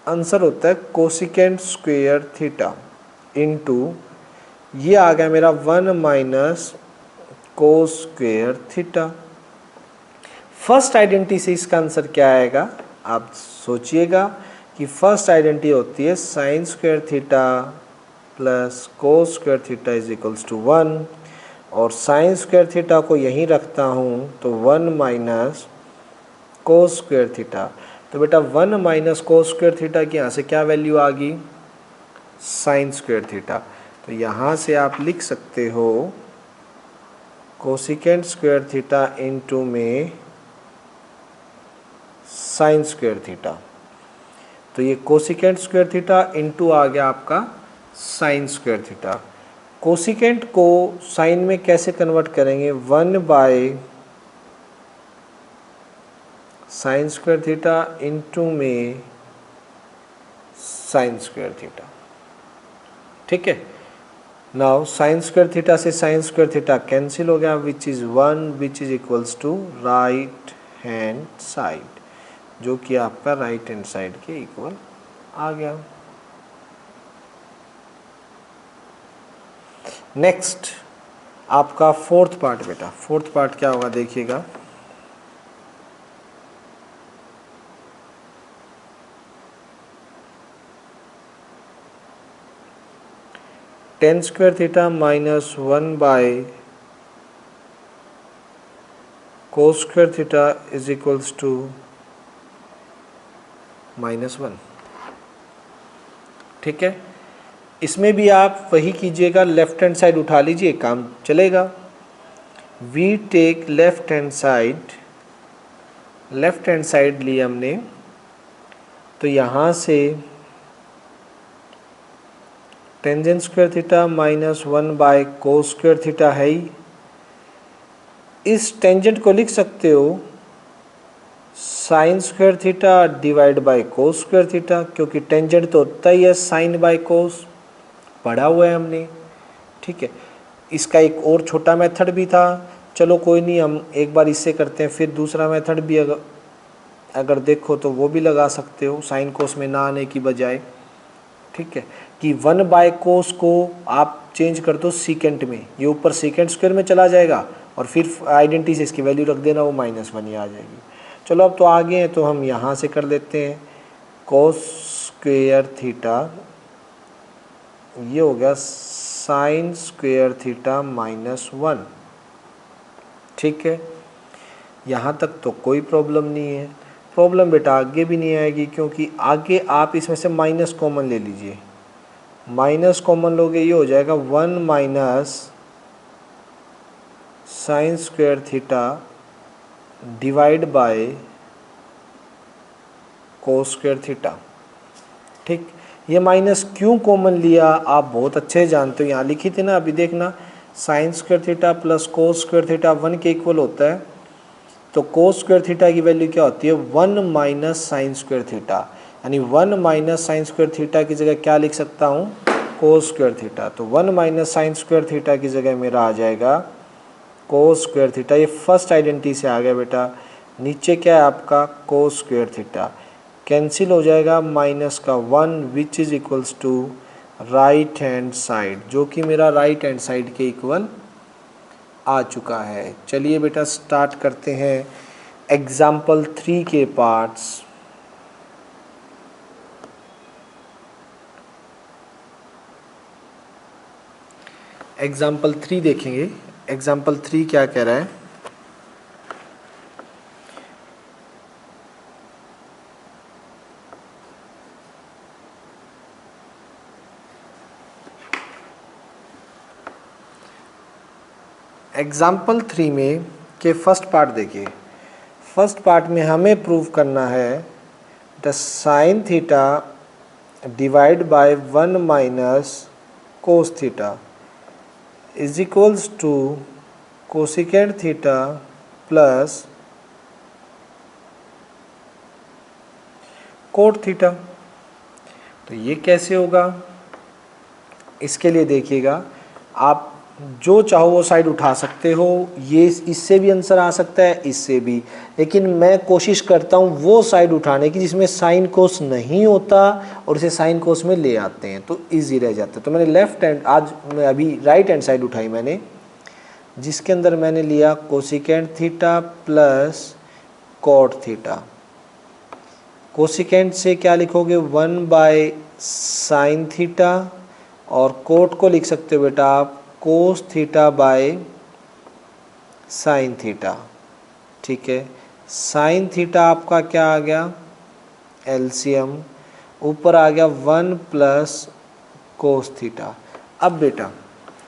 आंसर होता है कोसिकेंट स्क्वेयर थीटा इनटू, ये आ गया मेरा 1 माइनस कोस स्क्वेयर थीटा। फर्स्ट आइडेंटिटी से इसका आंसर क्या आएगा, आप सोचिएगा कि फर्स्ट आइडेंटिटी होती है sine square theta plus cos square theta is equals to 1, और साइन स्क्वायर थीटा को यहीं रखता हूँ तो 1 माइनस कोस स्क्वायर थीटा। तो बेटा 1 माइनस कोस स्क्वायर थीटा की यहाँ से क्या वैल्यू आ गई, साइन स्क्वायर थीटा। तो यहाँ से आप लिख सकते हो कोसिकेंट स्क्वायर थीटा इनटू में साइन स्क्वायर थीटा। तो ये कोसिकेंट स्क्वायर थीटा इनटू आ गया आपका साइन स्क्वायर थीटा। कोसिकेंट को साइन में कैसे कन्वर्ट करेंगे, 1 by sine square theta into में साइन स्क्वायर थीटा। ठीक है, नाउ साइन स्क्वायर थीटा से साइन स्क्वायर थीटा कैंसिल हो गया, which is 1 which is equals to right hand side, जो कि आपका राइट हैंड साइड के इक्वल आ गया। नेक्स्ट आपका फोर्थ पार्ट, बेटा फोर्थ पार्ट क्या होगा देखिएगा। Tan square theta minus 1 by cos square theta is equals to -1। ठीक है, इसमें भी आप वही कीजिएगा, लेफ्ट हैंड साइड उठा लीजिए, काम चलेगा। We take left hand side ली हमने, तो यहाँ से tangent square theta minus 1 by cos square theta है ही। इस टेंजेंट को लिख सकते हो sine square theta divide by cos square theta, क्योंकि टेंजेंट तो होता ही है साइन बाय कोस, पढ़ा हुआ है हमने। ठीक है, इसका एक और छोटा मेथड भी था, चलो कोई नहीं, हम एक बार इससे करते हैं, फिर दूसरा मेथड भी अगर देखो तो वो भी लगा सकते हो साइन कोस में ना आने की बजाय। ठीक है, कि 1 बाय कोस को आप चेंज कर दो सीकेंट में, ये ऊपर सीकेंट स्क्वायर में चला जाएगा और फिर आइडेंटिटी से इसकी वैल्यू रख देना, वो -1 ही आ जाएगी। चलो अब तो आगे हैं तो हम यहाँ से कर लेते हैं कोस स्क्वेयर थीटा, ये हो गया साइन स्क्वेयर थीटा -1। ठीक है, यहाँ तक तो कोई प्रॉब्लम नहीं है। प्रॉब्लम बेटा आगे भी नहीं आएगी, क्योंकि आगे आप इसमें से माइनस कॉमन ले लीजिए, माइनस कॉमन लोगे ये हो जाएगा 1 minus sign square theta divide by cos square theta. ठीक, ये माइनस क्यों कॉमन लिया आप बहुत अच्छे जानते हो, यहाँ लिखी थी ना अभी, देखना sign square theta plus cos square theta 1 के इक्वल होता है। तो कोस स्क्वायर थीटा की वैल्यू क्या होती है, 1 माइनस साइन स्क्वायर थीटा, यानी 1 माइनस साइन स्क्वायर थीटा की जगह क्या लिख सकता हूँ, कोस स्क्वायर थीटा। तो 1 माइनस साइन स्क्वायर थीटा की जगह मेरा आ जाएगा कोस स्क्वायर थीटा। ये फर्स्ट आइडेंटिटी से आ गया बेटा। नीचे क्या है आपका कोस स्क्वायर थीटा, कैंसिल हो जाएगा, माइनस का 1 which is equals to right hand side, जो कि मेरा राइट हैंड साइड के इक्वल आ चुका है। चलिए बेटा स्टार्ट करते हैं एग्जाम्पल 3 के पार्ट्स। एग्जाम्पल 3 देखेंगे, एग्जाम्पल 3 क्या कह रहा है। एग्जाम्पल 3 में के फर्स्ट पार्ट देखिए। फर्स्ट पार्ट में हमें प्रूव करना है the sine theta divide by 1 minus cos theta is equals to cosecant theta plus cot theta. तो ये कैसे होगा, इसके लिए देखिएगा आप जो चाहो वो साइड उठा सकते हो। ये इससे भी आंसर आ सकता है, इससे भी, लेकिन मैं कोशिश करता हूँ वो साइड उठाने की जिसमें साइन कोस नहीं होता और इसे साइन कोस में ले आते हैं तो इजी रह जाता है। तो मैंने लेफ्ट हैंड, आज मैं अभी राइट हैंड साइड उठाई मैंने, जिसके अंदर मैंने लिया cosecant theta plus cot theta. Cosecant से क्या लिखोगे, 1/sin थीटा, और कोट को लिख सकते हो बेटा आप कोस थीटा बाय साइन थीटा। ठीक है, साइन थीटा आपका क्या आ गया, एलसीएम, ऊपर आ गया 1 प्लस कोस थीटा। अब बेटा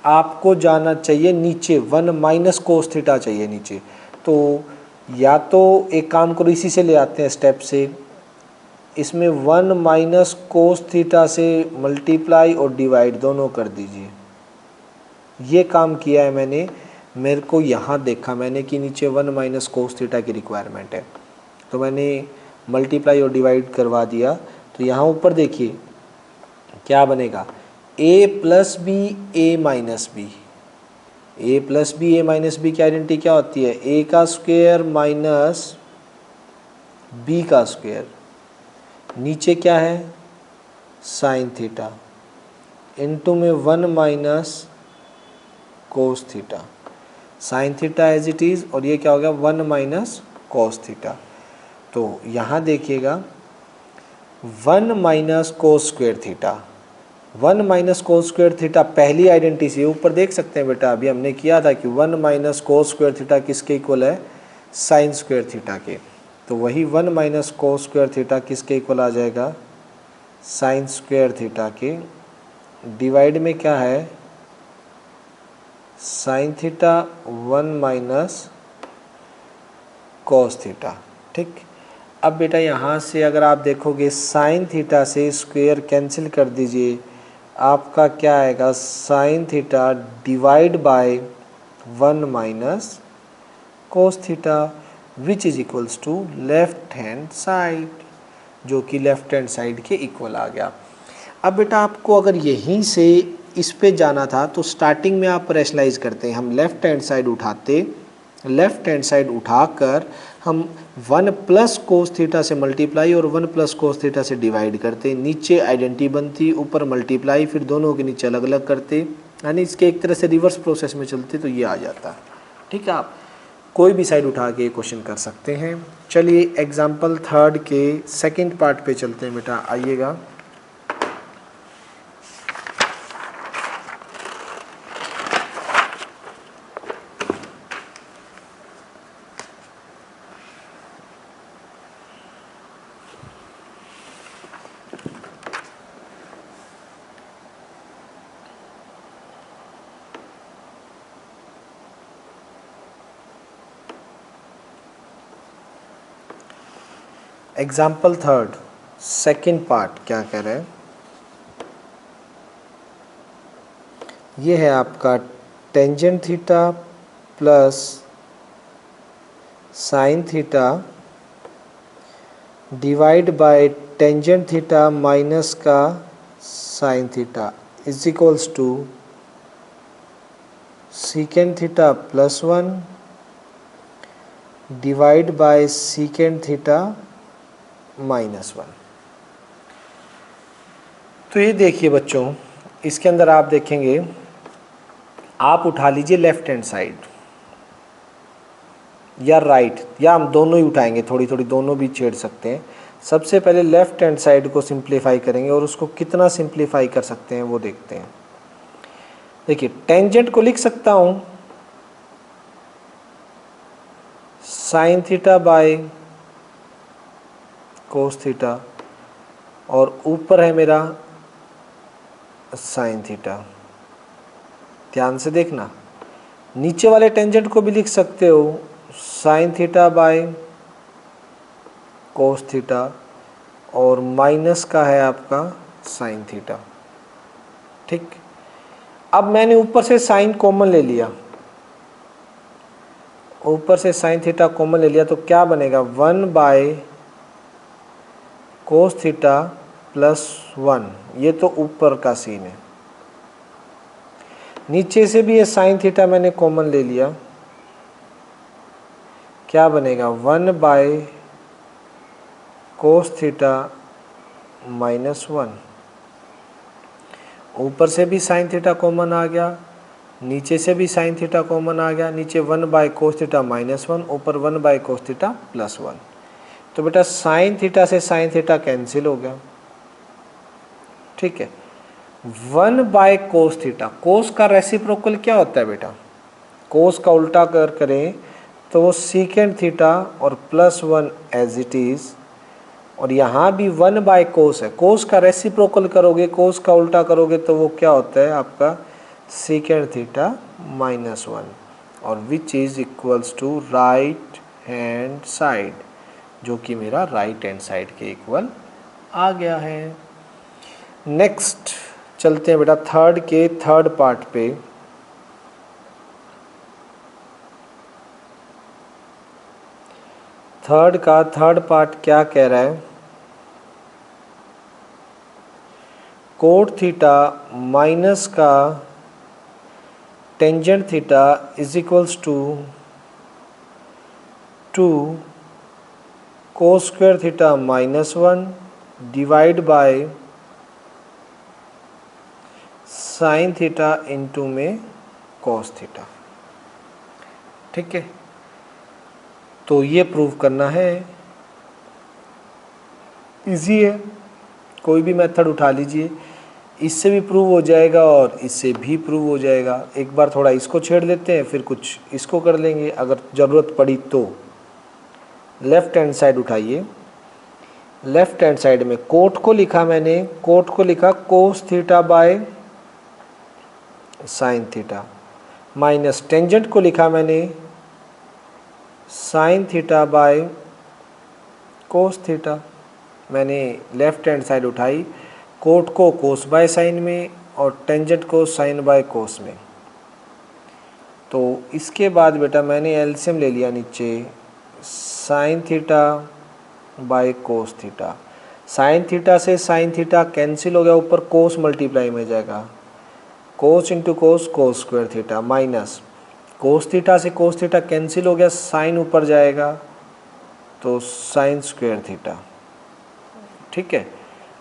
आपको जाना चाहिए नीचे, 1 माइनस कोस थीटा चाहिए नीचे। तो या तो एक काम करो, इसी से ले आते हैं स्टेप से, इसमें 1 माइनस कोस थीटा से मल्टीप्लाई और डिवाइड दोनों कर दीजिए। ये काम किया है मैंने, मेरे को यहाँ देखा मैंने कि नीचे 1 माइनस कोस थीटा की रिक्वायरमेंट है, तो मैंने मल्टीप्लाई और डिवाइड करवा दिया। तो यहाँ ऊपर देखिए क्या बनेगा, a plus B A minus B. A plus B A minus B की आइडेंटिटी क्या होती है, a का स्क्वायर माइनस b का स्क्वायर, नीचे क्या है साइन थीटा, इनटू में 1 minus cos theta, sine theta as it is, और ये क्या हो गया 1 माइनस कोस थीटा। तो यहाँ देखिएगा 1 minus cos square theta, 1 minus cos square theta पहली आइडेंटिटी से ऊपर देख सकते हैं बेटा, अभी हमने किया था कि 1 माइनस कोस स्क्वायर थीटा किसके इक्वल है, साइन स्क्वायर थीटा के। तो वही 1 माइनस कोस स्क्वायर थीटा किसके इक्वल आ जाएगा, साइन स्क्वायर थीटा के, डिवाइड में क्या है sine theta 1 minus cos theta. ठीक, अब बेटा यहाँ से अगर आप देखोगे साइन थीटा से स्क्वायर कैंसिल कर दीजिए, आपका क्या आएगा sine theta divide by 1 minus cos theta, which is equals to left hand side, जो कि लेफ्ट हैंड साइड के इक्वल आ गया। अब बेटा आपको अगर यहीं से इस पे जाना था तो स्टार्टिंग में आप रैशनलाइज करते हैं, हम लेफ्ट हैंड साइड उठाते, लेफ्ट हैंड साइड उठाकर हम 1 प्लस कोस थीटा से मल्टीप्लाई और 1 प्लस कोस थीटा से डिवाइड करते, नीचे आइडेंटिटी बनती, ऊपर मल्टीप्लाई, फिर दोनों के नीचे अलग अलग करते, यानी इसके एक तरह से रिवर्स प्रोसेस में चलते तो ये आ जाता। ठीक है, आप कोई भी साइड उठा के क्वेश्चन कर सकते हैं। चलिए एग्जाम्पल 3 के सेकेंड पार्ट पे चलते हैं बेटा, आइएगा। एग्जाम्पल 3 सेकेंड पार्ट क्या कह रहे हैं, ये है आपका tangent theta plus sine theta divide by tangent theta minus का sine theta is equals to secant theta plus 1 divide by secant theta -1। तो ये देखिए बच्चों, इसके अंदर आप देखेंगे, आप उठा लीजिए लेफ्ट हैंड साइड या राइट, या हम दोनों ही उठाएंगे, थोड़ी थोड़ी दोनों भी छेड़ सकते हैं। सबसे पहले लेफ्ट हैंड साइड को सिंप्लीफाई करेंगे और उसको कितना सिंप्लीफाई कर सकते हैं वो देखते हैं। देखिए टेंजेंट को लिख सकता हूँ sign theta by cos theta, और ऊपर है मेरा साइन थीटा। ध्यान से देखना, नीचे वाले टेंजेंट को भी लिख सकते हो sign theta by cos theta, और माइनस का है आपका साइन थीटा। ठीक, अब मैंने ऊपर से साइन कॉमन ले लिया, ऊपर से साइन थीटा कॉमन ले लिया, तो क्या बनेगा 1 बाय कोस थीटा प्लस 1, ये तो ऊपर का सीन है। नीचे से भी ये साइन थीटा मैंने कॉमन ले लिया, क्या बनेगा 1/cos थीटा -1। ऊपर से भी साइन थीटा कॉमन आ गया, नीचे से भी साइन थीटा कॉमन आ गया, नीचे 1/cos थीटा -1, ऊपर 1/cos थीटा +1। तो बेटा साइन थीटा से साइन थीटा कैंसिल हो गया, ठीक है। 1/cos थीटा, कोस का रेसिप्रोकल क्या होता है बेटा, कोस का उल्टा अगर करें तो वो सीकेंड थीटा और +1 एज इट इज़, और यहाँ भी 1/cos है। कोस का रेसिप्रोकल करोगे, कोस का उल्टा करोगे तो वो क्या होता है आपका सीकेंड थीटा -1, और which is equals to right hand side, जो कि मेरा राइट हैंड साइड के इक्वल आ गया है। नेक्स्ट चलते हैं बेटा थर्ड के थर्ड पार्ट पे। थर्ड का थर्ड पार्ट क्या कह रहा है, कोट थीटा माइनस का tangent theta is equals to 2 cos square theta -1 divide by sine theta into में cos थीटा, ठीक है। तो ये प्रूव करना है, इजी है, कोई भी मेथड उठा लीजिए, इससे भी प्रूव हो जाएगा और इससे भी प्रूव हो जाएगा। एक बार थोड़ा इसको छेड़ लेते हैं, फिर कुछ इसको कर लेंगे अगर ज़रूरत पड़ी तो। लेफ्ट हैंड साइड उठाइए, लेफ्ट हैंड साइड में कोट को लिखा मैंने, कोट को लिखा कोस theta by sine theta, minus tangent को लिखा मैंने sign theta by cos theta. मैंने लेफ्ट हैंड साइड उठाई, कोट को कोस बाय साइन में और टेंजेंट को साइन बाय कोस में। तो इसके बाद बेटा मैंने एलसीएम ले लिया नीचे, sine theta by cos theta. Sine theta से साइन थीटा कैंसिल हो गया, ऊपर कोस मल्टीप्लाई में जाएगा, cos into cos cos square theta, minus cos theta से कोस थीटा कैंसिल हो गया, साइन ऊपर जाएगा तो साइन स्क्वायर थीटा, ठीक है।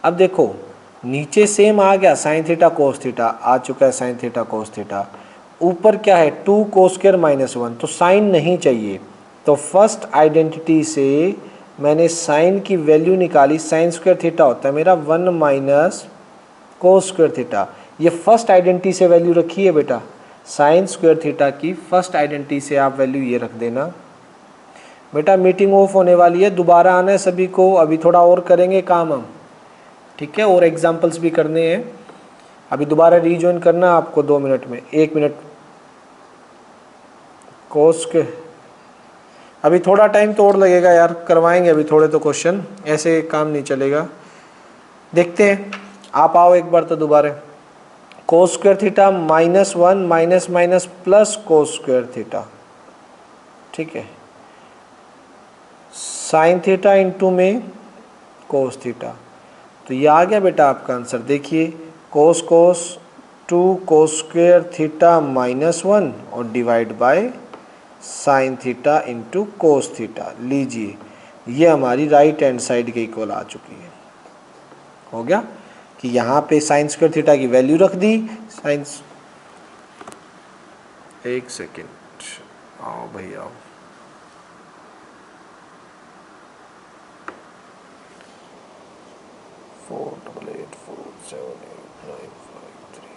अब देखो नीचे सेम आ गया, साइन थीटा कोस थीटा आ चुका है, साइन थीटा कोस थीटा। ऊपर क्या है 2 कोस स्क्वायर -1, तो साइन नहीं चाहिए। तो फर्स्ट आइडेंटिटी से मैंने साइन की वैल्यू निकाली, साइन स्क्वायर थीटा होता है मेरा 1 - कोस स्क्वायर थीटा। ये फर्स्ट आइडेंटिटी से वैल्यू रखी है बेटा, साइन स्क्वायर थीटा की फर्स्ट आइडेंटिटी से आप वैल्यू ये रख देना। बेटा मीटिंग ऑफ होने वाली है, दोबारा आना है सभी को, अभी थोड़ा और करेंगे काम हम, ठीक है, और एग्जाम्पल्स भी करने हैं। अभी दोबारा रीजॉइन करना आपको 2 मिनट में, 1 मिनट कोस के, अभी थोड़ा टाइम तो और लगेगा यार, करवाएंगे अभी थोड़े तो क्वेश्चन, ऐसे काम नहीं चलेगा। देखते हैं, आप आओ एक बार तो दोबारा। कोस square theta -1 minus minus plus cos square theta, ठीक है, साइन थीटा इंटू में कोस थीटा। तो ये आ गया बेटा आपका आंसर, देखिए कोस कोस 2 कोस स्क्वायर थीटा -1 और divide by sine theta into cos theta. लीजिए ये हमारी राइट हैंड साइड के इक्वल आ चुकी है। हो गया कि यहाँ पे साइन स्क्वायर थीटा की वैल्यू रख दी, साइंस, एक सेकेंड, आओ भाई आओ, four double eight four seven eight nine five three.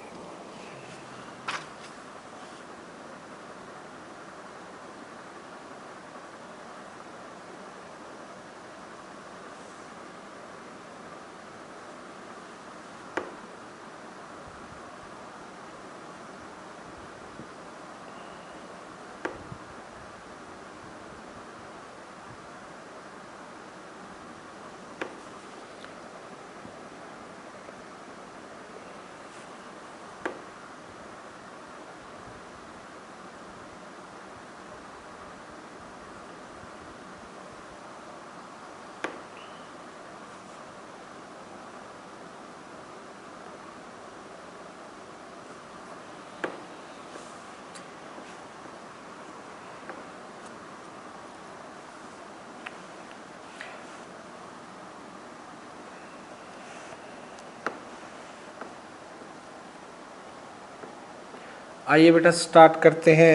आइए बेटा स्टार्ट करते हैं।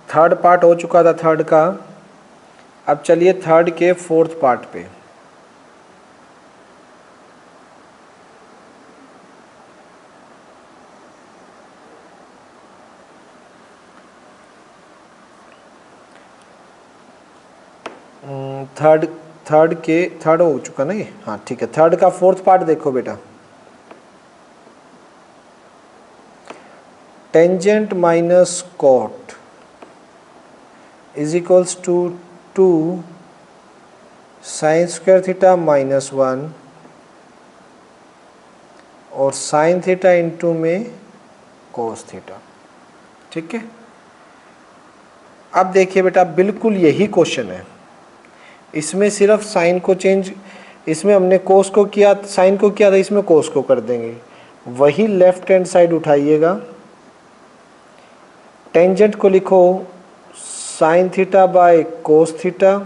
थर्ड पार्ट हो चुका था थर्ड का, अब चलिए थर्ड के फोर्थ पार्ट पे। थर्ड हो चुका ना ये, हाँ ठीक है। थर्ड का फोर्थ पार्ट देखो बेटा। Tangent minus cot is equals to 2 sine square theta minus 1 और साइन थीटा इंटू में कोस थीटा। ठीक है, अब देखिए बेटा बिल्कुल यही क्वेश्चन है। इसमें सिर्फ साइन को चेंज, इसमें हमने कोस को किया, साइन को किया था, इसमें कोस को कर देंगे। वही लेफ्ट हैंड साइड उठाइएगा, टेंजेंट को लिखो sine theta by cos theta,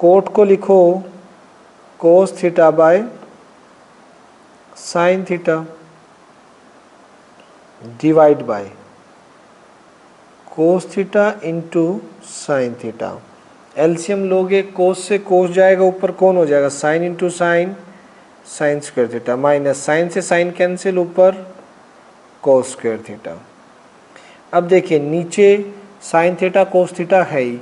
cot को लिखो cos theta by sine theta, divide by cos theta into sine theta. LCM लोगे, कोस से कोस जाएगा, ऊपर कौन हो जाएगा, sine into sine, sine square theta, minus sine से साइन कैंसिल, ऊपर कोस स्क्वायर थीटा। अब देखिए नीचे साइन थीटा कोस थीटा है ही,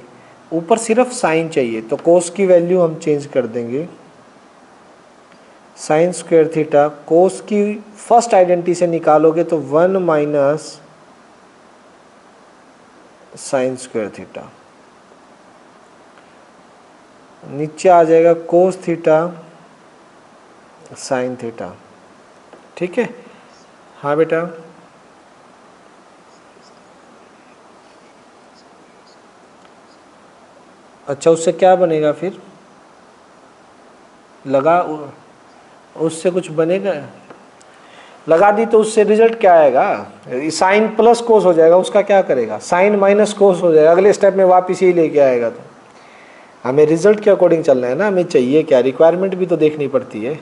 ऊपर सिर्फ साइन चाहिए, तो कोस की वैल्यू हम चेंज कर देंगे, साइन स्क्वायर थीटा। कोस की फर्स्ट आइडेंटिटी से निकालोगे तो 1 माइनस साइन स्क्वायर थीटा, नीचे आ जाएगा कोस थीटा साइन थीटा। ठीक है, हाँ बेटा अच्छा, उससे क्या बनेगा फिर, लगा उससे कुछ बनेगा, लगा दी तो उससे रिजल्ट क्या आएगा, साइन प्लस कोस हो जाएगा, उसका क्या करेगा, साइन माइनस कोस हो जाएगा, अगले स्टेप में वापस ही लेके आएगा। तो हमें रिजल्ट के अकॉर्डिंग चलना है ना, हमें चाहिए क्या, रिक्वायरमेंट भी तो देखनी पड़ती है।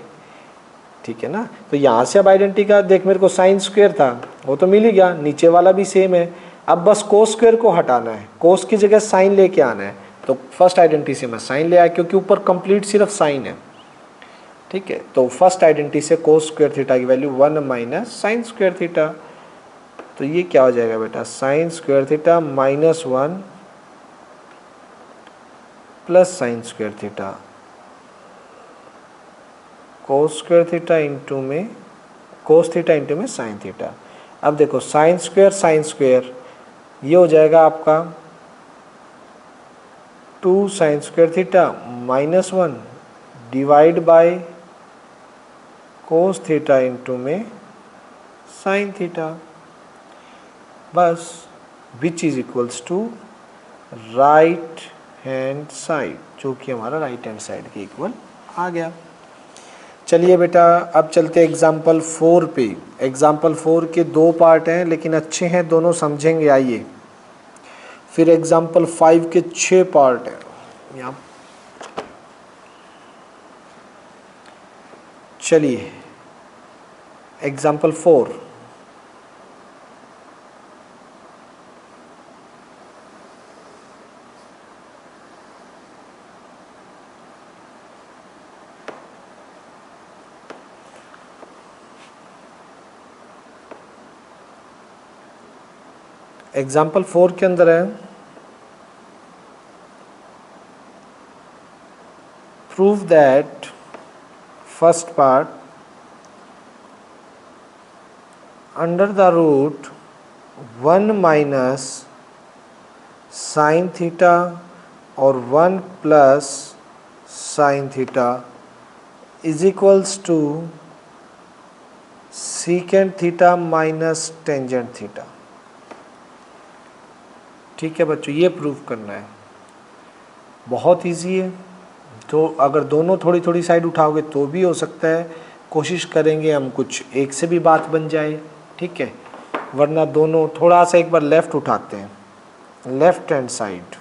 ठीक है ना, तो यहाँ से अब आइडेंटिटी का देख, मेरे को साइन स्क्वायर था वो तो मिल ही गया, नीचे वाला भी सेम है, अब बस कोस स्क्वायर को हटाना है, कोस की जगह साइन लेके आना है। तो फर्स्ट आइडेंटिटी से मैं साइन ले आया क्योंकि ऊपर कंप्लीट सिर्फ साइन है। ठीक है, तो फर्स्ट आइडेंटिटी से कोस स्क्वायर थीटा की value 1 minus sine square theta, तो ये क्या हो जाएगा बेटा, sine square theta minus 1 plus sine square theta cos square theta into में कोस थीटा इंटू में साइन थीटा। अब देखो साइन स्क्वायर ये हो जाएगा आपका 2 sine square theta minus 1 divide by cos theta into में साइन थीटा, बस which is equals to right hand side, जो कि हमारा राइट हैंड साइड के इक्वल आ गया। चलिए बेटा अब चलते एग्जाम्पल 4 पे। एग्जाम्पल 4 के 2 पार्ट हैं लेकिन अच्छे हैं, दोनों समझेंगे। आइए फिर एग्जाम्पल 5 के 6 पार्ट हैं यहाँ। चलिए एग्जाम्पल 4, एग्जाम्पल 4 के अंदर है prove that, first part, under the root 1 minus sine theta और 1 plus sine theta is equals to secant theta minus tangent theta. ठीक है बच्चों, ये प्रूव करना है, बहुत इजी है। तो अगर दोनों थोड़ी थोड़ी साइड उठाओगे तो भी हो सकता है, कोशिश करेंगे हम कुछ एक से भी बात बन जाए। ठीक है, वरना दोनों थोड़ा सा एक बार लेफ़्ट उठाते हैं, लेफ़्ट हैंड साइड,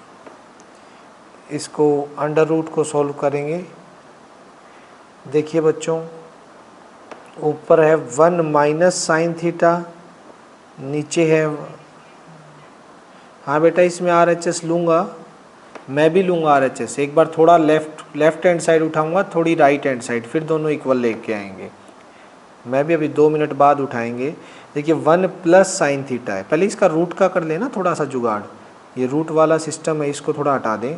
इसको अंडर रूट को सॉल्व करेंगे। देखिए बच्चों ऊपर है 1 माइनस साइन थीटा नीचे है, हाँ बेटा इसमें RHS लूँगा, मैं भी लूँगा RHS। एक बार थोड़ा लेफ्ट हैंड साइड उठाऊँगा, थोड़ी राइट हैंड साइड, फिर दोनों इक्वल लेके आएंगे। मैं भी अभी 2 मिनट बाद उठाएंगे। देखिए 1 प्लस साइन थीटा है, पहले इसका रूट का कर लेना थोड़ा सा जुगाड़, ये रूट वाला सिस्टम है इसको थोड़ा हटा दें।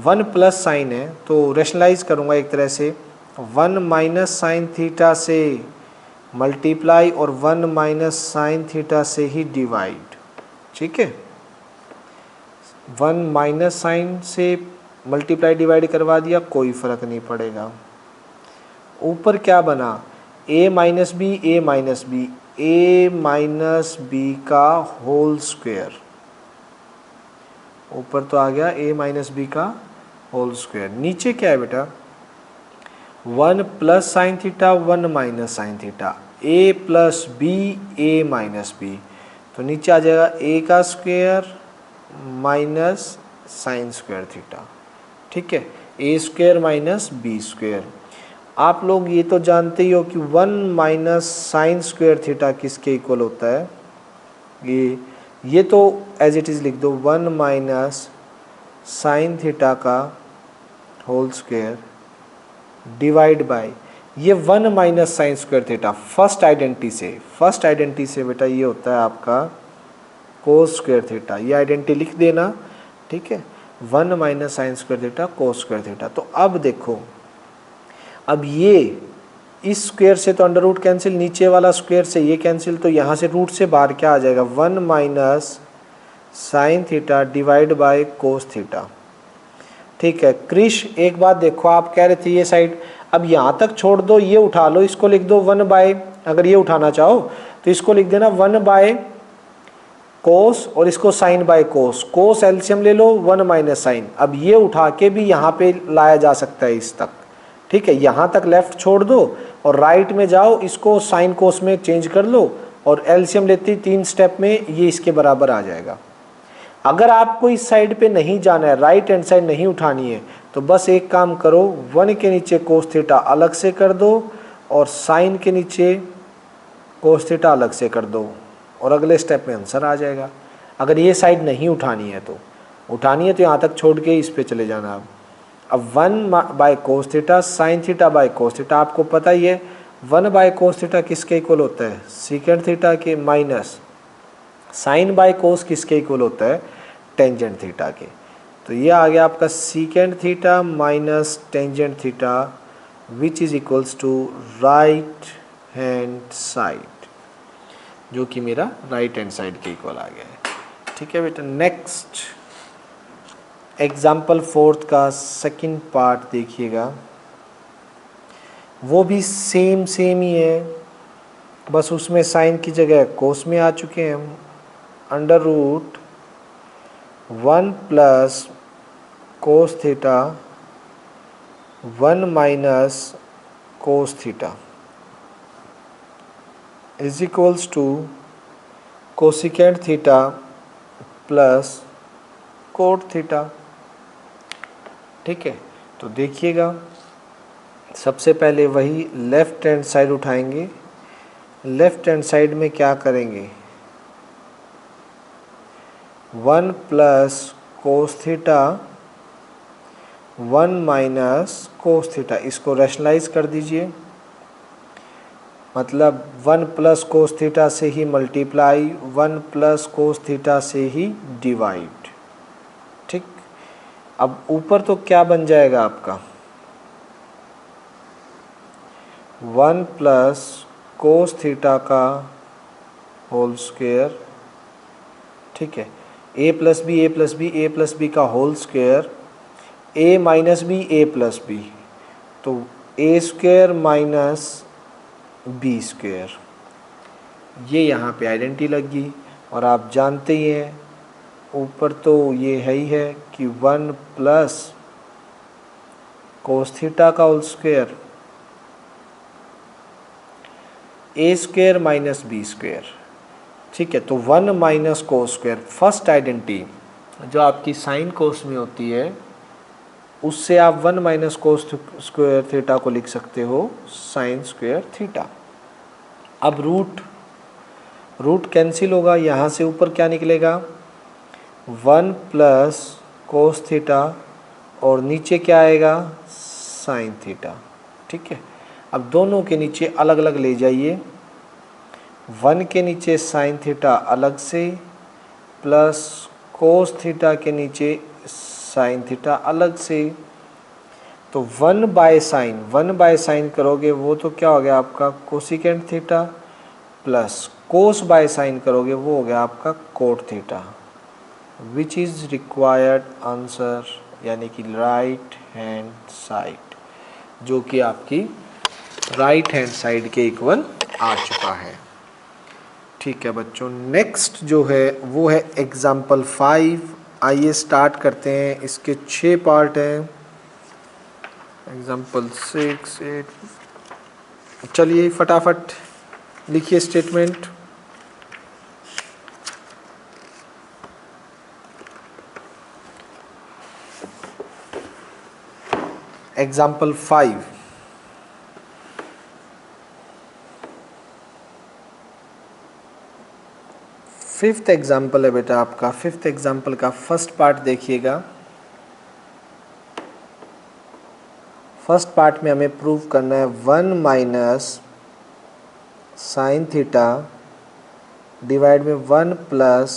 1 प्लस साइन है तो रेशनलाइज करूँगा एक तरह से, 1 माइनस साइन थीटा से मल्टीप्लाई और 1 माइनस साइन थीटा से ही डिवाइड। ठीक है, 1 माइनस साइन से मल्टीप्लाई डिवाइड करवा दिया, कोई फ़र्क नहीं पड़ेगा। ऊपर क्या बना, a minus B, a minus B, a minus B का होल स्क्वायर। ऊपर तो आ गया a माइनस बी का होल स्क्वायर। नीचे क्या है बेटा, 1 plus sine theta 1 minus sine theta, a plus B a minus B, तो नीचे आ जाएगा a का square minus sine square theta. ठीक है, a square minus B square. आप लोग ये तो जानते ही हो कि 1 माइनस साइन स्क्वायर थीटा किसके इक्वल होता है, ये तो एज इट इज़ लिख दो, 1 माइनस साइन थीटा का होल स्क्वायर डिवाइड बाय ये 1 minus sine square theta. First identity से बेटा ये होता है आपका कोस स्क्वायर थीटा, ये आइडेंटिटी लिख देना। ठीक है, 1 minus sine square theta cos square theta. तो अब देखो, अब ये इस स्क्वायर से तो अंडर रूट कैंसिल, नीचे वाला स्क्वायर से ये कैंसिल, तो यहाँ से रूट से बाहर क्या आ जाएगा, 1 minus sine theta divide by cos theta. ठीक है क्रिश, एक बात देखो, आप कह रहे थे ये साइड, अब यहाँ तक छोड़ दो, ये उठा लो, इसको लिख दो 1 बाय, अगर ये उठाना चाहो तो इसको लिख देना 1 बाय कोस और इसको sine by cos, cos LCM ले लो 1 माइनस साइन। अब ये उठा के भी यहाँ पे लाया जा सकता है इस तक। ठीक है, यहाँ तक लेफ्ट छोड़ दो और राइट में जाओ, इसको साइन कोस में चेंज कर लो और एलसीएम लेती 3 स्टेप में ये इसके बराबर आ जाएगा। अगर आपको इस साइड पे नहीं जाना है, राइट हैंड साइड नहीं उठानी है, तो बस एक काम करो, 1 के नीचे कोस थीटा अलग से कर दो और साइन के नीचे कोस थीटा अलग से कर दो और अगले स्टेप में आंसर आ जाएगा। अगर ये साइड नहीं उठानी है तो यहाँ तक छोड़ के इस पे चले जाना। अब 1 by cos theta sine theta by cos theta, आपको पता ही है 1 बाय कोस थीटा किसके इक्वल होता है, सीकेंड थीटा के, माइनस साइन बाय कोस किसके इक्वल होता है, टेंजेंट थीटा के। तो ये आ गया आपका secant theta minus tangent theta which is equals to right hand side, जो कि मेरा राइट हैंड साइड के इक्वल आ गया है। ठीक है बेटा, नेक्स्ट एग्जाम्पल 4 का सेकंड पार्ट देखिएगा, वो भी सेम ही है, बस उसमें साइन की जगह कोस में आ चुके हैं हम। Under root 1 plus cos theta 1 minus cos theta is equals to cosecant theta plus cot theta. ठीक है, तो देखिएगा सबसे पहले वही लेफ्ट हैंड साइड उठाएंगे। लेफ्ट हैंड साइड में क्या करेंगे, 1 plus cos theta 1 minus cos theta, इसको रैशनलाइज कर दीजिए, मतलब 1 प्लस कोस थीटा से ही मल्टीप्लाई, 1 प्लस कोस थीटा से ही डिवाइड। ठीक, अब ऊपर तो क्या बन जाएगा आपका, 1 प्लस कोस थीटा का होल स्क्वायर। ठीक है, ए plus B A plus B A plus B का whole square, A minus B A plus B, तो ए स्क्वायर माइनस बी स्क्वायर, ये यहाँ पे आइडेंटिटी लगी। और आप जानते ही हैं ऊपर तो ये है ही है कि 1 प्लस कोस थीटा का whole square, A square minus B square. ठीक है, तो 1 minus cos square, first identity जो आपकी साइन कोस में होती है उससे आप 1 माइनस कोस स्क्वायर थीटा को लिख सकते हो साइन स्क्वायर थीटा। अब रूट रूट कैंसिल होगा, यहाँ से ऊपर क्या निकलेगा 1 प्लस कोस थीटा और नीचे क्या आएगा साइन थीटा। ठीक है, अब दोनों के नीचे अलग अलग ले जाइए, 1 के नीचे साइन थीटा अलग से प्लस कोस थीटा के नीचे साइन थीटा अलग से। तो 1/साइन करोगे वो तो क्या हो गया आपका cosecant theta, plus cos by sine करोगे वो हो गया आपका coat theta, which is required answer यानी कि राइट हैंड साइड, जो कि आपकी राइट हैंड साइड के इक्वल आ चुका है। ठीक है बच्चों, नेक्स्ट जो है वो है एग्जाम्पल 5। आइए स्टार्ट करते हैं, इसके 6 पार्ट हैं। एग्जाम्पल 6, 8, चलिए फटाफट लिखिए स्टेटमेंट। एग्जाम्पल 5, फिफ्थ एग्जाम्पल है बेटा आपका। फिफ्थ एग्जाम्पल का फर्स्ट पार्ट देखिएगा। फर्स्ट पार्ट में हमें प्रूव करना है 1 माइनस साइन थीटा डिवाइड में 1 plus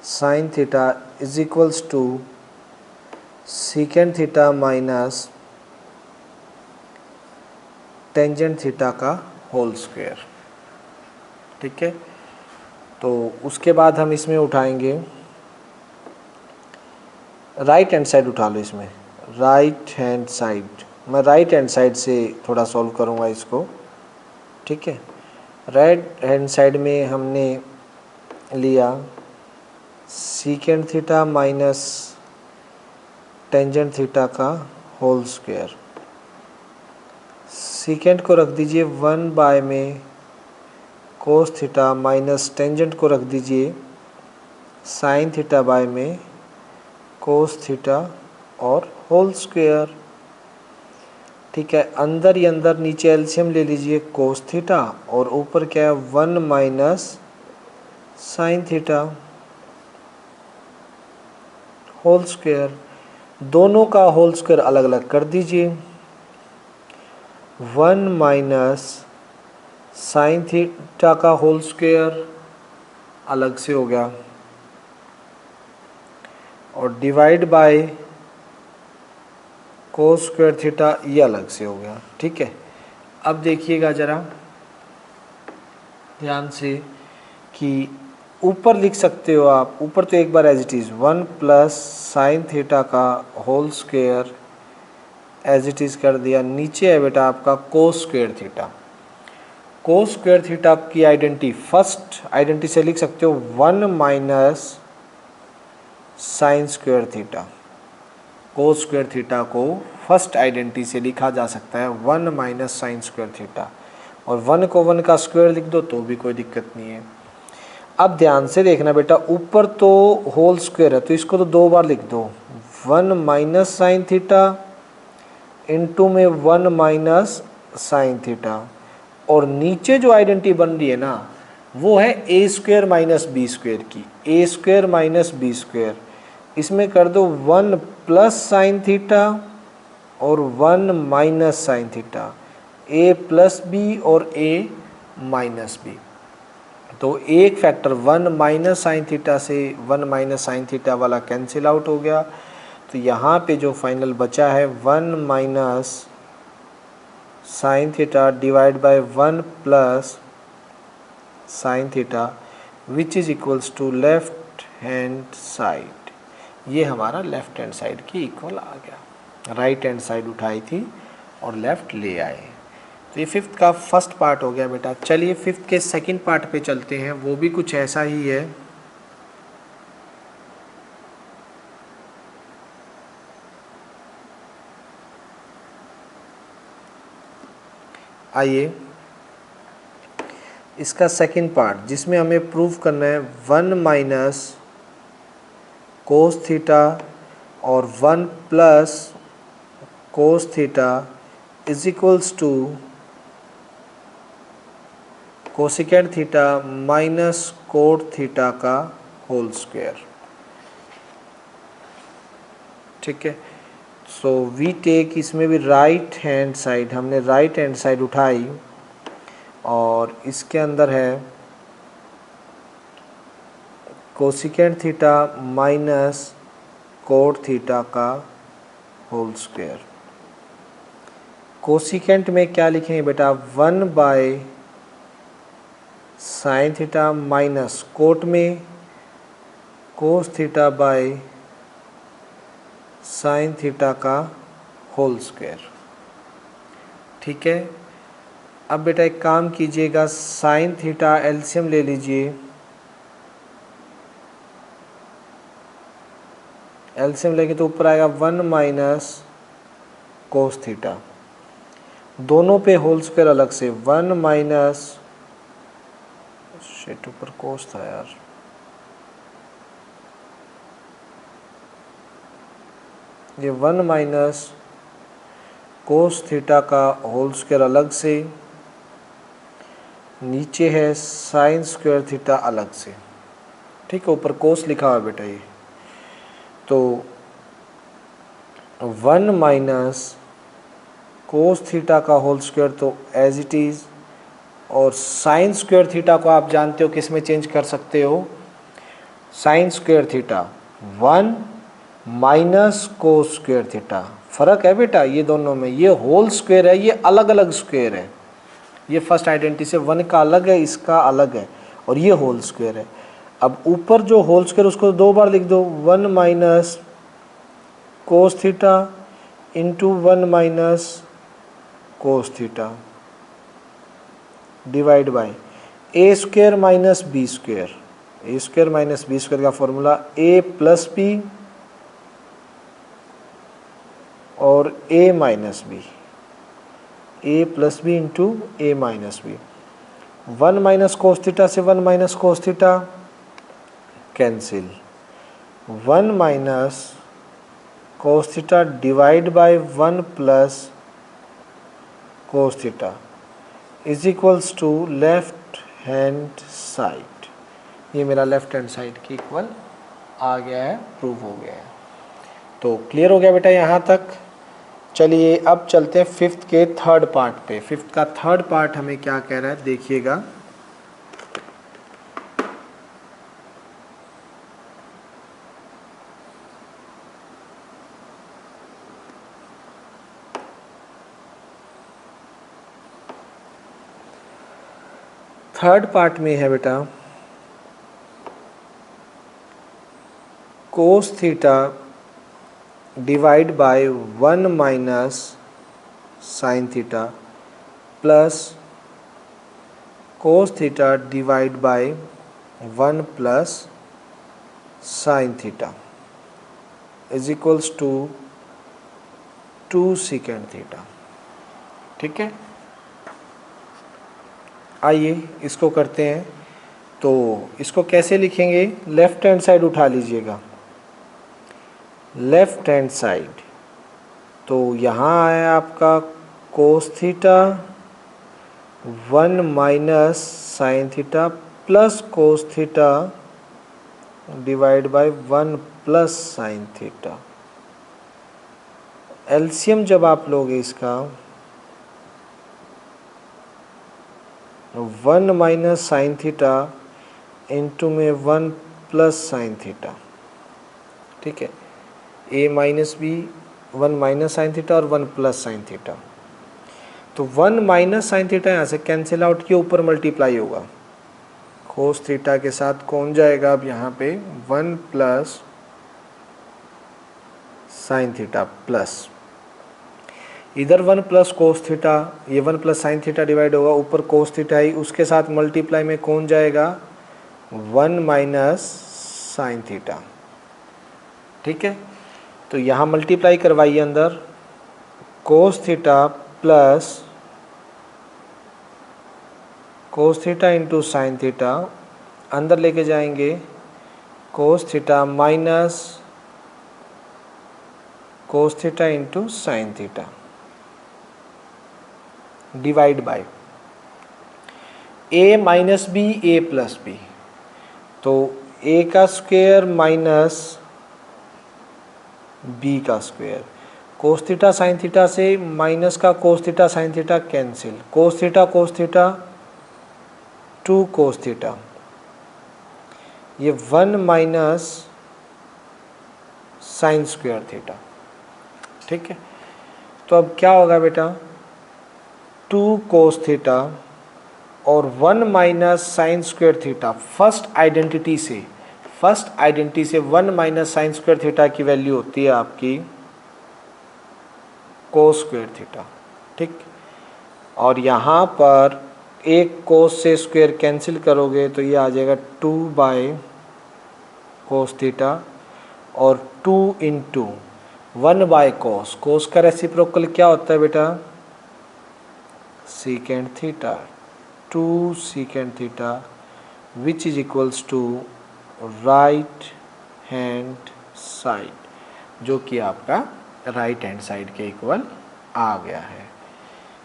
sine theta is equals to secant theta minus tangent theta का होल स्क्वायर। ठीक है, तो उसके बाद हम इसमें उठाएंगे राइट हैंड साइड, उठा लो इसमें राइट हैंड साइड। मैं राइट हैंड साइड से थोड़ा सॉल्व करूँगा इसको। ठीक है, राइट हैंड साइड में हमने लिया सीकेंड थीटा माइनस टेंजेंट थीटा का होल स्क्वायर। सीकेंड को रख दीजिए 1 बाय में कोस थीटा माइनस टेंजेंट को रख दीजिए साइन थीटा बाय में कोस थीटा और होल स्क्वायर। ठीक है, अंदर ही अंदर नीचे एलसीएम ले लीजिए कोस थीटा और ऊपर क्या है 1 minus sine theta whole square. दोनों का होल स्क्वायर अलग अलग कर दीजिए, 1 माइनस साइन थीटा का होल स्क्वायर अलग से हो गया और divide by cos square theta ये अलग से हो गया। ठीक है, अब देखिएगा ज़रा ध्यान से कि ऊपर लिख सकते हो आप, ऊपर तो एक बार as it is 1 plus sine theta का whole square as it is कर दिया। नीचे है बेटा आपका cos square theta. Cos square theta की आइडेंटिटी फर्स्ट आइडेंटिटी से लिख सकते हो 1 minus sine square theta. Cos square theta को फर्स्ट आइडेंटिटी से लिखा जा सकता है 1 माइनस साइन स्क्वायर थीटा, और 1 को 1 का स्क्वायर लिख दो तो भी कोई दिक्कत नहीं है। अब ध्यान से देखना बेटा, ऊपर तो होल स्क्वायर है तो इसको तो 2 बार लिख दो, 1 माइनस साइन थीटा इंटू में 1 माइनस साइन थीटा, और नीचे जो आइडेंटिटी बन रही है ना वो है A square minus B square की, ए स्क्वायर माइनस बी स्क्वायर। इसमें कर दो 1 प्लस साइन थीटा और 1 माइनस साइन थीटा, ए प्लस बी और ए माइनस बी। तो एक फैक्टर 1 माइनस साइन थीटा से 1 माइनस साइन थीटा वाला कैंसिल आउट हो गया। तो यहाँ पे जो फाइनल बचा है 1 minus sine theta divide by 1 plus sine theta which is equals to left hand side. ये हमारा लेफ्ट हैंड साइड की इक्वल आ गया। राइट हैंड साइड उठाई थी और लेफ्ट ले आए। तो ये फिफ्थ का फर्स्ट पार्ट हो गया बेटा। चलिए फिफ्थ के सेकंड पार्ट पे चलते हैं, वो भी कुछ ऐसा ही है। आइए इसका सेकंड पार्ट जिसमें हमें प्रूव करना है 1 माइनस कोस थीटा और 1 plus cos theta is equals to cosecant theta minus cot theta का होल स्क्वायर। ठीक है, सो वी टेक, इसमें भी राइट हैंड साइड, हमने राइट हैंड साइड उठाई और इसके अंदर है cosecant theta minus cot theta का होल स्क्वायर। कोसिकेंट में क्या लिखेंगे बेटा, 1 by sine theta minus cot में cos theta by sine theta का होल स्क्वायर। ठीक है, अब बेटा एक काम कीजिएगा, साइन थीटा एलसीएम ले लीजिए, एलसीएम लेके तो ऊपर आएगा 1 माइनस कोस थीटा, दोनों पे होल स्क्वायर अलग से, 1 माइनस, शिट ऊपर कोस था यार, ये 1 माइनस कोस थीटा का होल स्क्वायर अलग से, नीचे है साइन स्क्वायर थीटा अलग से। ठीक है, ऊपर कोस लिखा हुआ है बेटा ये, तो 1 माइनस कोस थीटा का होल स्क्वायर तो एज इट इज़, और साइन स्क्वायर थीटा को आप जानते हो किस में चेंज कर सकते हो, sine square theta 1 minus cos square theta, फर्क है बेटा ये दोनों में, ये होल स्क्वायर है, ये अलग अलग स्क्वायर है, ये फर्स्ट आइडेंटिटी से 1 का अलग है, इसका अलग है, और ये होल स्क्वायर है। अब ऊपर जो होल स्क्वायर उसको 2 बार लिख दो, 1 minus cos theta into 1 minus cos theta divide by A square minus B square, A square minus B square का फॉर्मूला ए प्लस बी और A minus B, A plus B into A minus B. 1 minus cos theta से 1 minus cos theta cancel, 1 minus cos theta divide by 1 plus cos theta is equals to left hand side, ये मेरा left hand side की equal आ गया है, prove हो गया है। तो क्लियर हो गया बेटा यहाँ तक। चलिए अब चलते हैं फिफ्थ के थर्ड पार्ट पे। फिफ्थ का थर्ड पार्ट हमें क्या कह रहा है देखिएगा, थर्ड पार्ट में है बेटा cos theta divide by 1 minus sine theta plus cos theta divide by 1 plus sine theta is equals to 2 secant theta. ठीक है, आइए इसको करते हैं। तो इसको कैसे लिखेंगे, लेफ्ट हैंड साइड उठा लीजिएगा, लेफ्ट हैंड साइड, तो यहाँ आया आपका कोस theta 1 minus sine theta plus cos theta divide by 1 plus sine theta. LCM जब आप लोगे इसका 1 माइनस साइन थीटा इंटू में 1 प्लस साइन थीटा। ठीक है, A minus B, 1 minus sine theta और 1 प्लस साइन थीटा। तो 1 माइनस साइन थीटा यहाँ से कैंसिल आउट किया, ऊपर मल्टीप्लाई होगा, कोस थीटा के साथ कौन जाएगा अब यहाँ पे 1 प्लस साइन थीटा प्लस, इधर 1 प्लस कोस थीटा, ये 1 प्लस साइन थीटा डिवाइड होगा, ऊपर कोस थीटा ही, उसके साथ मल्टीप्लाई में कौन जाएगा 1 माइनस साइन थीटा। ठीक है, तो यहाँ मल्टीप्लाई करवाइए, अंदर cos theta plus cos theta into sine theta, अंदर लेके जाएंगे cos theta minus cos theta into sine theta divide by, a minus B A plus B, तो a का स्क्वायर माइनस b का square, cos theta sine theta से minus का cos theta sine theta cancel, cos theta 2 cos theta, ये 1 minus sine square theta. ठीक है, तो अब क्या होगा बेटा, 2 कोस थीटा और 1 minus sine square theta. First identity से 1 माइनस साइन स्क्वायर थीटा की वैल्यू होती है आपकी कोस स्क्वायर थीटा। ठीक, और यहाँ पर एक कोस से स्क्वायर कैंसिल करोगे तो ये आ जाएगा 2 बाय कोस थीटा और 2 इंटू 1 बाय कोस, कोस का रेसिप्रोकल क्या होता है बेटा, secant theta, 2 secant theta which is equals to right hand side, जो कि आपका राइट हैंड साइड के इक्वल आ गया है।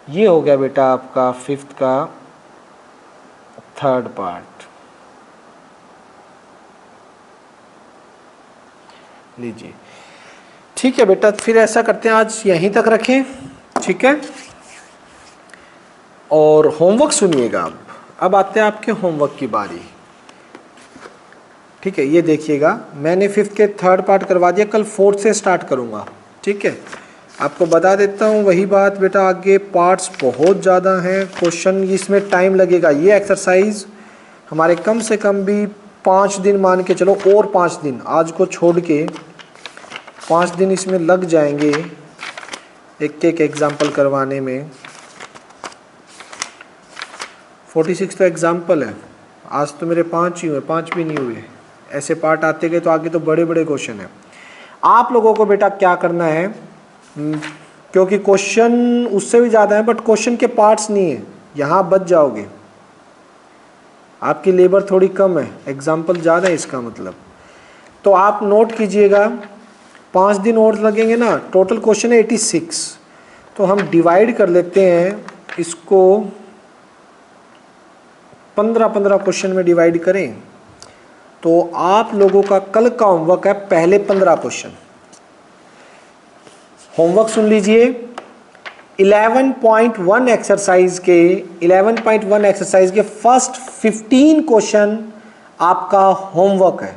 ये हो गया बेटा आपका 5th का 3rd पार्ट। लीजिए, ठीक है बेटा, फिर ऐसा करते हैं आज यहीं तक रखें। ठीक है, और होमवर्क सुनिएगा। अब आते हैं आपके होमवर्क की बारी। ठीक है, ये देखिएगा, मैंने 5th के 3rd पार्ट करवा दिया, कल 4th से स्टार्ट करूँगा। ठीक है, आपको बता देता हूँ वही बात बेटा, आगे पार्ट्स बहुत ज़्यादा हैं, क्वेश्चन इसमें टाइम लगेगा। ये एक्सरसाइज हमारे कम से कम भी 5 दिन मान के चलो, और 5 दिन आज को छोड़ के 5 दिन इसमें लग जाएंगे एक एक एग्जाम्पल करवाने में। 46 तो एग्जाम्पल है, आज तो मेरे 5 ही हुए, 5 भी नहीं हुए। ऐसे पार्ट आते गए तो आगे तो बड़े बड़े क्वेश्चन हैं। आप लोगों को बेटा क्या करना है, क्योंकि क्वेश्चन उससे भी ज़्यादा है बट क्वेश्चन के पार्ट्स नहीं है, यहाँ बच जाओगे। आपकी लेबर थोड़ी कम है, एग्जाम्पल ज़्यादा है इसका मतलब। तो आप नोट कीजिएगा, 5 दिन और लगेंगे ना, टोटल क्वेश्चन है 86। तो हम डिवाइड कर लेते हैं इसको, 15-15 क्वेश्चन में डिवाइड करें। तो आप लोगों का कल का होमवर्क है पहले 15 क्वेश्चन। होमवर्क सुन लीजिए, 11.1 एक्सरसाइज के फर्स्ट 15 क्वेश्चन आपका होमवर्क है।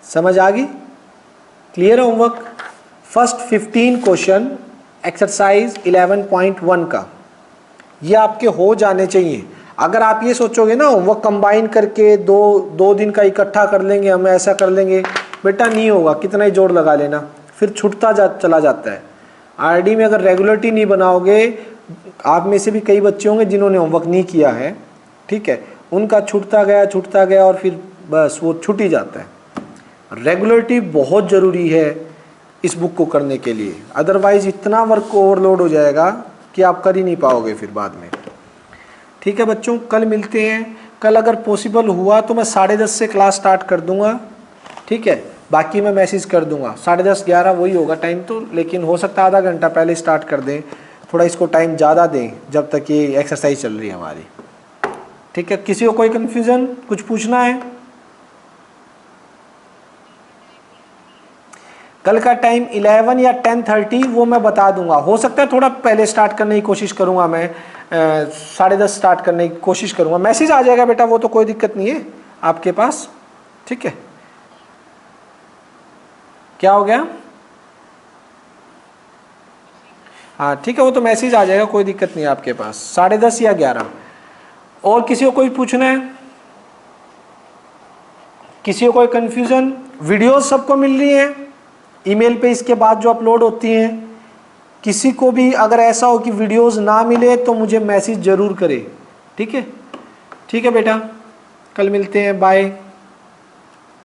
समझ आ गई? क्लियर है होमवर्क? फर्स्ट 15 क्वेश्चन एक्सरसाइज 11.1 का, ये आपके हो जाने चाहिए। अगर आप ये सोचोगे ना होमवर्क कंबाइन करके दो दिन का इकट्ठा कर लेंगे, हम ऐसा कर लेंगे, बेटा नहीं होगा, कितना ही जोर लगा लेना, फिर छूटता चला जाता है। आरडी में अगर रेगुलरिटी नहीं बनाओगे, आप में से भी कई बच्चे होंगे जिन्होंने होमवर्क नहीं किया है, ठीक है, उनका छूटता गया और फिर बस वो छूट ही जाता है। रेगुलरिटी बहुत ज़रूरी है इस बुक को करने के लिए, अदरवाइज इतना वर्क ओवरलोड हो जाएगा कि आप कर ही नहीं पाओगे फिर बाद में। ठीक है बच्चों, कल मिलते हैं। कल अगर पॉसिबल हुआ तो मैं 10:30 से क्लास स्टार्ट कर दूंगा। ठीक है, बाकी मैं मैसेज कर दूंगा, 10:30 11 वही होगा टाइम तो, लेकिन हो सकता है आधा घंटा पहले स्टार्ट कर दें, थोड़ा इसको टाइम ज़्यादा दें जब तक ये एक्सरसाइज चल रही है हमारी। ठीक है, किसी को कोई कन्फ्यूज़न, कुछ पूछना है? कल का टाइम 11 या 10:30 वो मैं बता दूंगा। हो सकता है थोड़ा पहले स्टार्ट करने की कोशिश करूंगा, मैं 10:30 स्टार्ट करने की कोशिश करूंगा। मैसेज आ जाएगा बेटा, वो तो कोई दिक्कत नहीं है आपके पास। ठीक है, क्या हो गया? हाँ ठीक है, वो तो मैसेज आ जाएगा, कोई दिक्कत नहीं है आपके पास, 10:30 या 11। और किसी को कोई पूछना है? किसी को कोई कंफ्यूजन? वीडियोस सबको मिल रही हैं ईमेल पे इसके बाद जो अपलोड होती हैं? किसी को भी अगर ऐसा हो कि वीडियोस ना मिले तो मुझे मैसेज ज़रूर करें। ठीक है, ठीक है बेटा, कल मिलते हैं, बाय।